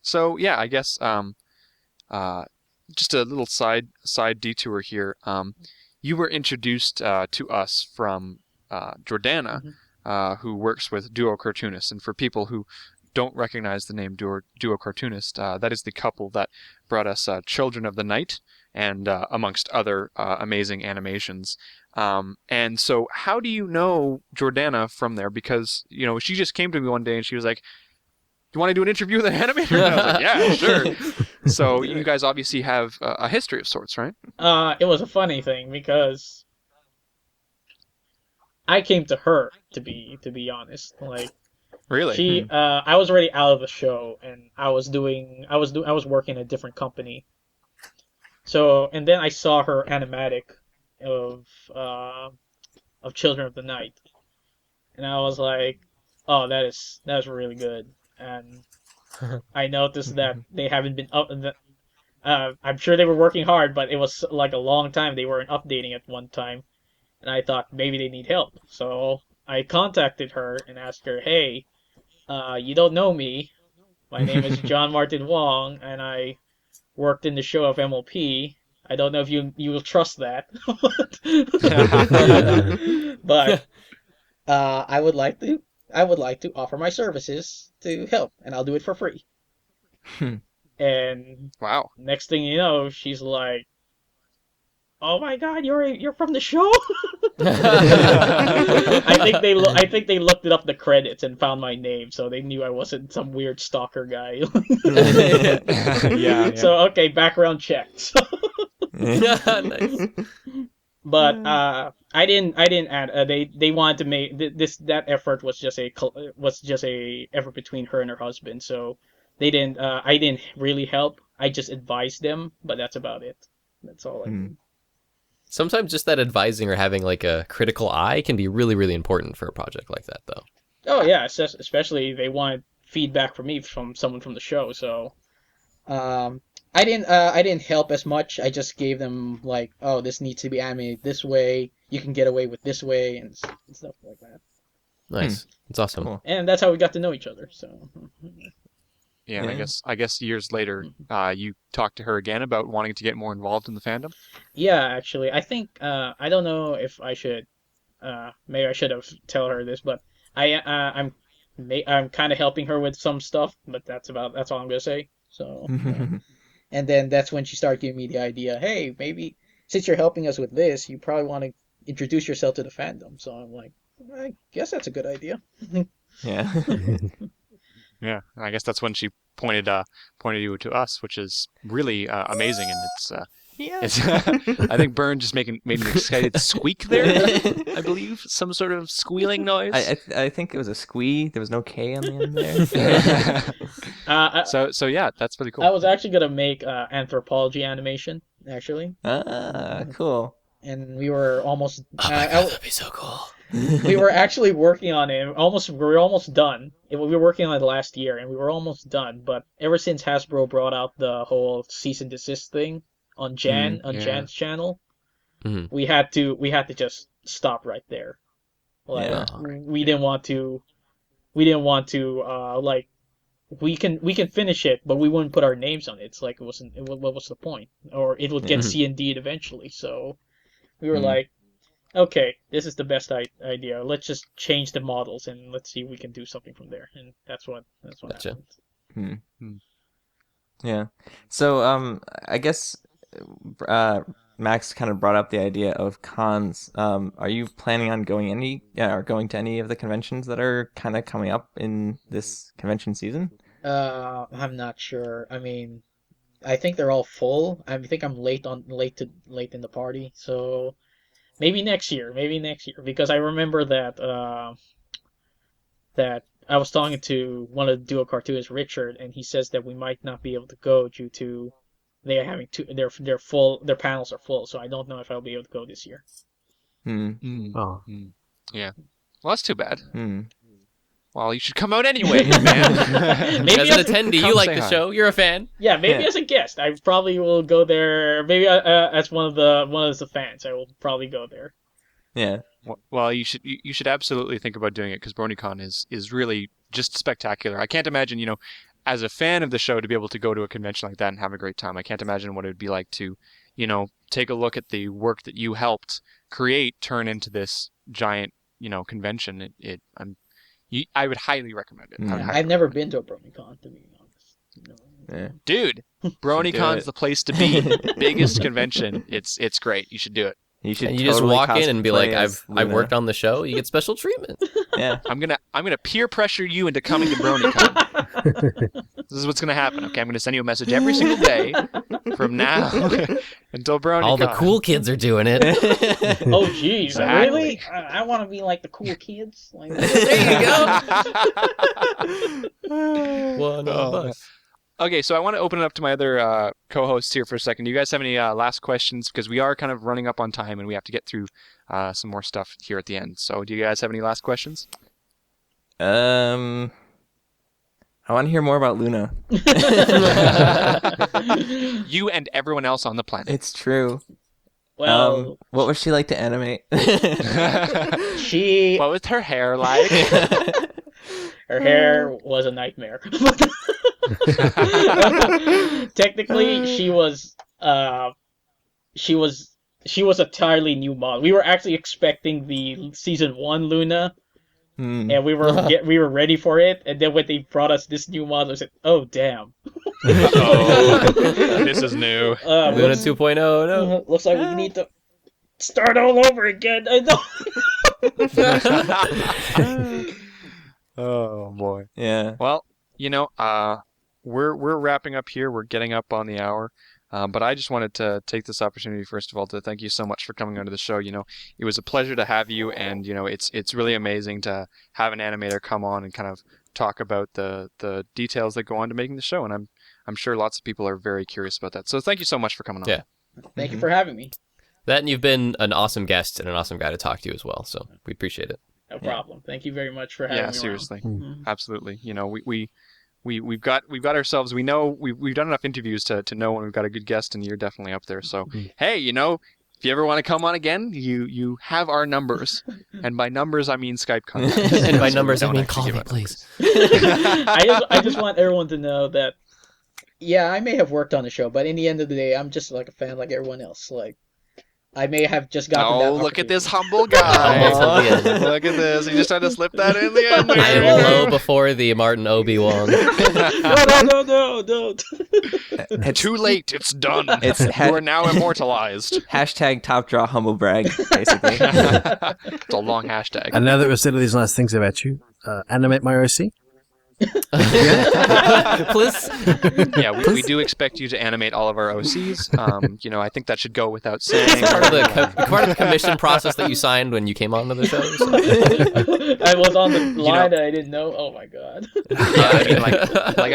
Speaker 1: So yeah, I guess uh, just a little side detour here. You were introduced to us from Jordana,
Speaker 5: Mhm.
Speaker 1: who works with Duo Cartoonists, and for people who don't recognize the name Duo Cartoonist, that is the couple that brought us Children of the Night and amongst other amazing animations. And so, how do you know Jordana from there? Because she just came to me one day and she was like, "You want to do an interview with an animator?" And I was like, "Yeah, sure." So
Speaker 3: Do
Speaker 1: you
Speaker 3: it.
Speaker 1: guys obviously have a history of sorts, right?
Speaker 5: it was a funny thing because I came to her to be honest. Like
Speaker 1: Really?
Speaker 5: she I was already out of the show and I was working at a different company. So and then I saw her animatic of uh of Children of the Night, and I was like, "Oh, that is really good." And I noticed that they haven't been up. I'm sure they were working hard, but it was like a long time they weren't updating at one time, and I thought maybe they need help. So I contacted her and asked her, "Hey, you don't know me. My name is John Martin Wong, and I worked in the show of MLP. I don't know if you will trust that, but I would like to offer my services to help, and I'll do it for free." And
Speaker 1: Wow.
Speaker 5: next thing you know, she's like, "Oh my God, you're from the show?" I think they looked it up the credits and found my name, so they knew I wasn't some weird stalker guy.
Speaker 1: Yeah, yeah.
Speaker 5: So okay, background checked.
Speaker 2: Nice.
Speaker 5: But I didn't add. They wanted to make this that effort was just a effort between her and her husband. So they didn't. I didn't really help. I just advised them, but that's about it. That's all I did.
Speaker 2: Sometimes just that advising or having like a critical eye can be really, really important for a project like that, though.
Speaker 5: Oh yeah, especially they wanted feedback from me from someone from the show. So um, I didn't help as much. I just gave them like, oh, this needs to be animated this way. You can get away with this way and stuff like that.
Speaker 2: Nice. That's awesome.
Speaker 3: Cool.
Speaker 5: And that's how we got to know each other. So
Speaker 1: Yeah, and
Speaker 3: Yeah.
Speaker 1: I guess years later, you talked to her again about wanting to get more involved in the fandom.
Speaker 5: yeah, actually, I think I don't know if I should. Maybe I should have tell her this, but I'm kind of helping her with some stuff, but that's all I'm gonna say. So and then that's when she started giving me the idea. Hey, maybe since you're helping us with this, you probably want to introduce yourself to the fandom. So I'm like, I guess that's a good idea.
Speaker 3: Yeah.
Speaker 1: Yeah, and I guess that's when she pointed you to us, which is really amazing, and it's I think Byrne just made an excited squeak there. I believe some sort of squealing noise.
Speaker 3: I think it was a squee. There was no K on the end there.
Speaker 1: So yeah, that's pretty cool.
Speaker 5: I was actually gonna make anthropology animation actually,
Speaker 3: Cool.
Speaker 5: and we were almost.
Speaker 2: Oh my god, that'd be so cool.
Speaker 5: We were actually working on it. We were almost done. We were working on it last year, and we were almost done. But ever since Hasbro brought out the whole cease and desist thing on
Speaker 1: Yeah.
Speaker 5: Jan's channel,
Speaker 2: Mhm.
Speaker 5: we had to just stop right there. Like
Speaker 3: Yeah.
Speaker 5: we didn't want to like we can finish it, but we wouldn't put our names on it. It's like it wasn't. What was the point? Or it would get
Speaker 3: Yeah.
Speaker 2: Mhm.
Speaker 5: C&D'd eventually. So we were
Speaker 3: Mm.
Speaker 5: like, okay, this is the best idea. Let's just change the models and let's see if we can do something from there. And that's what
Speaker 2: Gotcha.
Speaker 5: happened.
Speaker 3: Yeah. So I guess uh Max kind of brought up the idea of cons. Are you planning on going to any of the conventions that are kind of coming up in this convention season?
Speaker 5: I'm not sure. I mean, I think they're all full. I think I'm late in the party, so maybe next year, because I remember that that I was talking to one of the duo cartoonists, Richard, and he says that we might not be able to go due to they are having their panels are full, so I don't know if I'll be able to go this year.
Speaker 4: Oh.
Speaker 1: Yeah. Well, that's too bad.
Speaker 3: Hmm.
Speaker 1: Well, you should come out anyway, man.
Speaker 5: Maybe
Speaker 2: As an
Speaker 5: as a-
Speaker 2: attendee,
Speaker 1: come
Speaker 2: you like
Speaker 1: say
Speaker 2: the
Speaker 1: hi.
Speaker 2: show. You're a fan.
Speaker 5: Yeah, maybe
Speaker 3: Yeah.
Speaker 5: as a guest, I probably will go there. Maybe as one of the fans, I will probably go there.
Speaker 3: Yeah.
Speaker 1: Well, you should absolutely think about doing it because BronyCon is really just spectacular. I can't imagine, as a fan of the show, to be able to go to a convention like that and have a great time. I can't imagine what it would be like to, take a look at the work that you helped create turn into this giant, convention. I would highly recommend it. I would
Speaker 3: Yeah.
Speaker 1: highly
Speaker 5: I've never been to a BronyCon, to be honest. No.
Speaker 3: Yeah.
Speaker 1: Dude,
Speaker 3: Should
Speaker 1: BronyCon's
Speaker 3: do
Speaker 1: the place to be. Biggest convention. It's great. You should do it.
Speaker 3: You should.
Speaker 2: And you just
Speaker 3: totally
Speaker 2: walk in and be like,
Speaker 3: cosplay as
Speaker 2: I've
Speaker 3: Luna.
Speaker 2: worked on the show. You get special treatment.
Speaker 3: Yeah.
Speaker 1: I'm gonna peer pressure you into coming to BronyCon. This is what's gonna happen. Okay, I'm gonna send you a message every single day from now until BronyCon.
Speaker 2: All the cool kids are doing it.
Speaker 5: Oh, jeez,
Speaker 1: Exactly.
Speaker 5: really? I want to be like the cool kids. Like,
Speaker 2: There you go. One of
Speaker 1: Oh,
Speaker 2: us.
Speaker 1: Okay, so I want to open it up to my other co-hosts here for a second. Do you guys have any last questions? Because we are kind of running up on time and we have to get through some more stuff here at the end. So do you guys have any last questions?
Speaker 3: I want to hear more about Luna.
Speaker 1: You and everyone else on the planet.
Speaker 3: It's true.
Speaker 5: well,
Speaker 3: What was she like to animate?
Speaker 5: she
Speaker 1: What was her hair like?
Speaker 5: her hair was a nightmare. Technically, she was a entirely new model. We were actually expecting the season 1 Luna,
Speaker 3: Hmm.
Speaker 5: and we were ready for it. And then when they brought us this new model, I said, "Oh damn,
Speaker 1: Oh, this is new.
Speaker 2: Luna
Speaker 5: looks,
Speaker 2: 2.0, no.
Speaker 5: looks like we need to start all over again." I know.
Speaker 1: Oh boy.
Speaker 3: Yeah.
Speaker 1: Well, we're wrapping up here. We're getting up on the hour. But I just wanted to take this opportunity, first of all, to thank you so much for coming onto the show. It was a pleasure to have you, and it's really amazing to have an animator come on and kind of talk about the details that go on to making the show. And I'm sure lots of people are very curious about that. So thank you so much for coming on.
Speaker 2: Yeah.
Speaker 5: Thank you for having me.
Speaker 2: That and you've been an awesome guest and an awesome guy to talk to as well. So we appreciate it.
Speaker 5: No problem. Thank you very much for having me.
Speaker 1: Yeah,
Speaker 5: around.
Speaker 1: seriously,
Speaker 5: Mhm.
Speaker 1: absolutely. We've got ourselves. We know we've done enough interviews to know when we've got a good guest, and you're definitely up there. So hey, if you ever want to come on again, you have our numbers, and by numbers I mean Skype contacts.
Speaker 2: And by
Speaker 1: So
Speaker 2: numbers,
Speaker 1: we
Speaker 2: I
Speaker 1: don't
Speaker 2: mean
Speaker 1: actually
Speaker 2: call
Speaker 1: give
Speaker 2: me,
Speaker 1: out
Speaker 2: please.
Speaker 5: I just want everyone to know that, yeah, I may have worked on the show, but in the end of the day, I'm just like a fan like everyone else. Like, I may have just gotten that
Speaker 1: Oh, look at this
Speaker 5: opportunity.
Speaker 1: humble guy!
Speaker 2: Humble till the end.
Speaker 1: Look at this. He just tried to slip that in the end.
Speaker 2: I am
Speaker 1: there.
Speaker 2: low before the Martin Obi-Wan.
Speaker 5: No, don't.
Speaker 1: Too late. It's done.
Speaker 3: It's
Speaker 1: You are now immortalized.
Speaker 3: Hashtag top draw humble brag, basically.
Speaker 1: It's a long hashtag.
Speaker 4: And now that we've said all these nice things about you, animate my OC.
Speaker 2: Please.
Speaker 1: Yeah, we do expect you to animate all of our OCs. I think that should go without saying.
Speaker 2: It's part of the commission process that you signed when you came onto the show. So.
Speaker 5: I was on the line and I didn't know. Oh my god.
Speaker 1: Yeah, I mean, like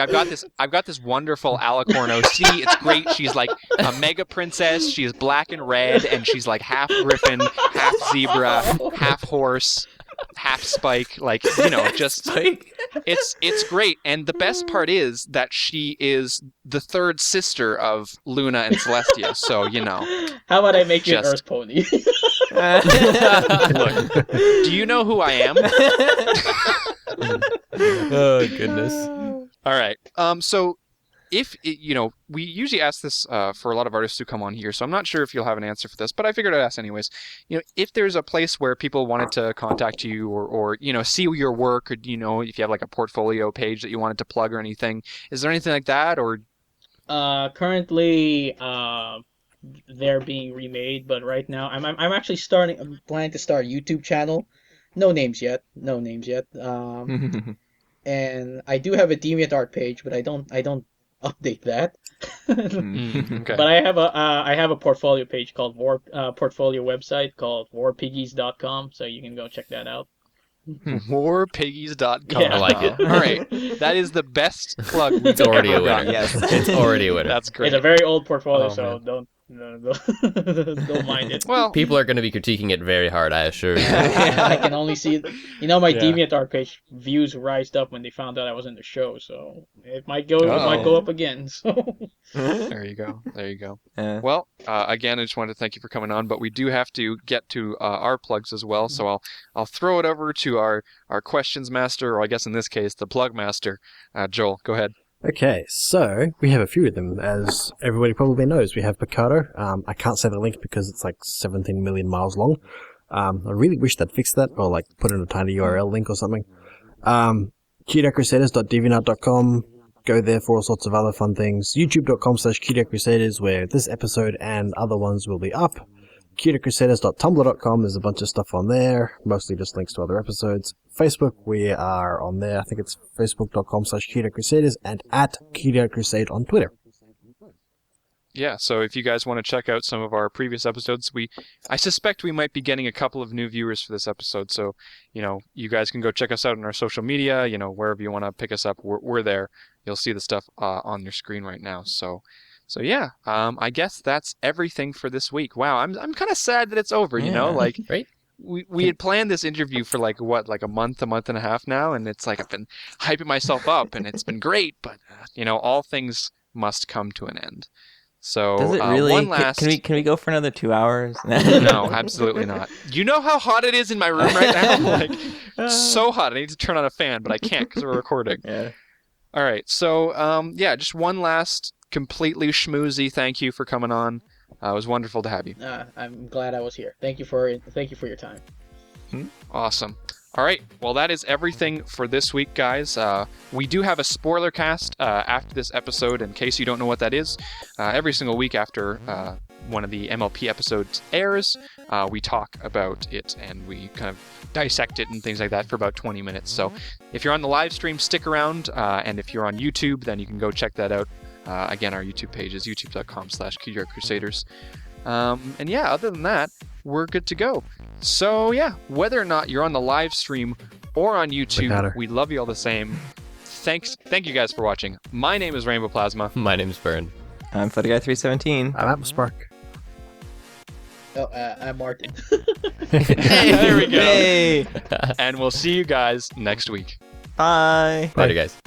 Speaker 1: I've got this wonderful Alicorn OC. It's great. She's like a mega princess. She is black and red, and she's like half griffin, half zebra, half horse, half spike. Like just it's great. And the best part is that she is the third sister of Luna and Celestia. So
Speaker 5: How about I make you an
Speaker 1: Just-
Speaker 5: Earth Pony?
Speaker 1: look. Do you know who I am?
Speaker 2: Oh goodness.
Speaker 1: All right. So if we usually ask this for a lot of artists who come on here, so I'm not sure if you'll have an answer for this, but I figured I'd ask anyways. If there's a place where people wanted to contact you or see your work, or if you have like a portfolio page that you wanted to plug or anything, is there anything like that? Or
Speaker 5: Currently, they're being remade, but right now I'm actually I'm planning to start a YouTube channel. No names yet. And I do have a DeviantArt page, but I don't update that.
Speaker 1: Okay.
Speaker 5: But I have a portfolio page called portfolio website called warpiggies.com, so you can go check that out.
Speaker 1: Warpiggies.com.
Speaker 5: Yeah.
Speaker 2: I like it.
Speaker 1: All right. That is the best plug we've
Speaker 2: It's already
Speaker 1: ever
Speaker 2: a winner.
Speaker 1: gotten.
Speaker 3: Yes.
Speaker 2: It's already a winner.
Speaker 1: That's great.
Speaker 5: It's a very old portfolio,
Speaker 1: Oh,
Speaker 5: so
Speaker 1: man.
Speaker 5: don't mind it.
Speaker 1: Well,
Speaker 2: People are going to be critiquing it very hard, I assure you.
Speaker 5: I can only see, my
Speaker 1: Yeah.
Speaker 5: DeviantArt page views rised up when they found out I was in the show, so it might go
Speaker 1: Oh.
Speaker 5: up again. So
Speaker 1: there you go. There you go.
Speaker 3: Yeah.
Speaker 1: Well, again, I just wanted to thank you for coming on, but we do have to get to our plugs as well. So I'll throw it over to our questions master, or I guess in this case, the plug master. Joel, go ahead.
Speaker 4: Okay, so we have a few of them, as everybody probably knows. We have Picardo. I can't say the link because it's like 17 million miles long. I really wish they'd fix that, or like put in a tiny URL link or something. CutieArtCrusaders.deviantart.com. Go there for all sorts of other fun things. YouTube.com/CutieArtCrusaders, where this episode and other ones will be up. CutieArtCrusaders.tumblr.com. There's a bunch of stuff on there, mostly just links to other episodes. Facebook, we are on there. I think it's facebook.com/CutieArtCrusaders and at CutieArtCrusade on Twitter.
Speaker 1: Yeah, so if you guys want to check out some of our previous episodes, I suspect we might be getting a couple of new viewers for this episode. So, you guys can go check us out on our social media, wherever you want to pick us up, we're there. You'll see the stuff on your screen right now. So yeah, I guess that's everything for this week. Wow, I'm kind of sad that it's over, like
Speaker 2: Right?
Speaker 1: we had planned this interview for like a month and a half now, and it's like I've been hyping myself up and it's been great, but all things must come to an end. So
Speaker 3: Does it really?
Speaker 1: One last...
Speaker 3: Can we go for another 2 hours?
Speaker 1: No, absolutely not. You know how hot it is in my room right now? Like, so hot. I need to turn on a fan, but I can't because we're recording.
Speaker 3: Yeah.
Speaker 1: All right. So, just one last completely schmoozy thank you for coming on. It was wonderful to have you.
Speaker 5: I'm glad I was here. Thank you for your time.
Speaker 1: Awesome. All right. Well, that is everything for this week, guys. We do have a spoiler cast after this episode, in case you don't know what that is. Every single week after one of the MLP episodes airs, we talk about it and we kind of dissect it and things like that for about 20 minutes. So if you're on the live stream, stick around. And if you're on YouTube, then you can go check that out. Again, our YouTube page is youtube.com/CutieArtCrusaders. And yeah, other than that, we're good to go. So yeah, whether or not you're on the live stream or on YouTube, we love you all the same. Thank you guys for watching. My name is Rainbow Plasma.
Speaker 2: My name's Bern.
Speaker 3: I'm FlutterGuy317.
Speaker 4: I'm Apple Spark.
Speaker 5: Oh, I'm Martin.
Speaker 1: There we go.
Speaker 3: Yay!
Speaker 1: And we'll see you guys next week.
Speaker 3: Bye.
Speaker 2: Bye, guys.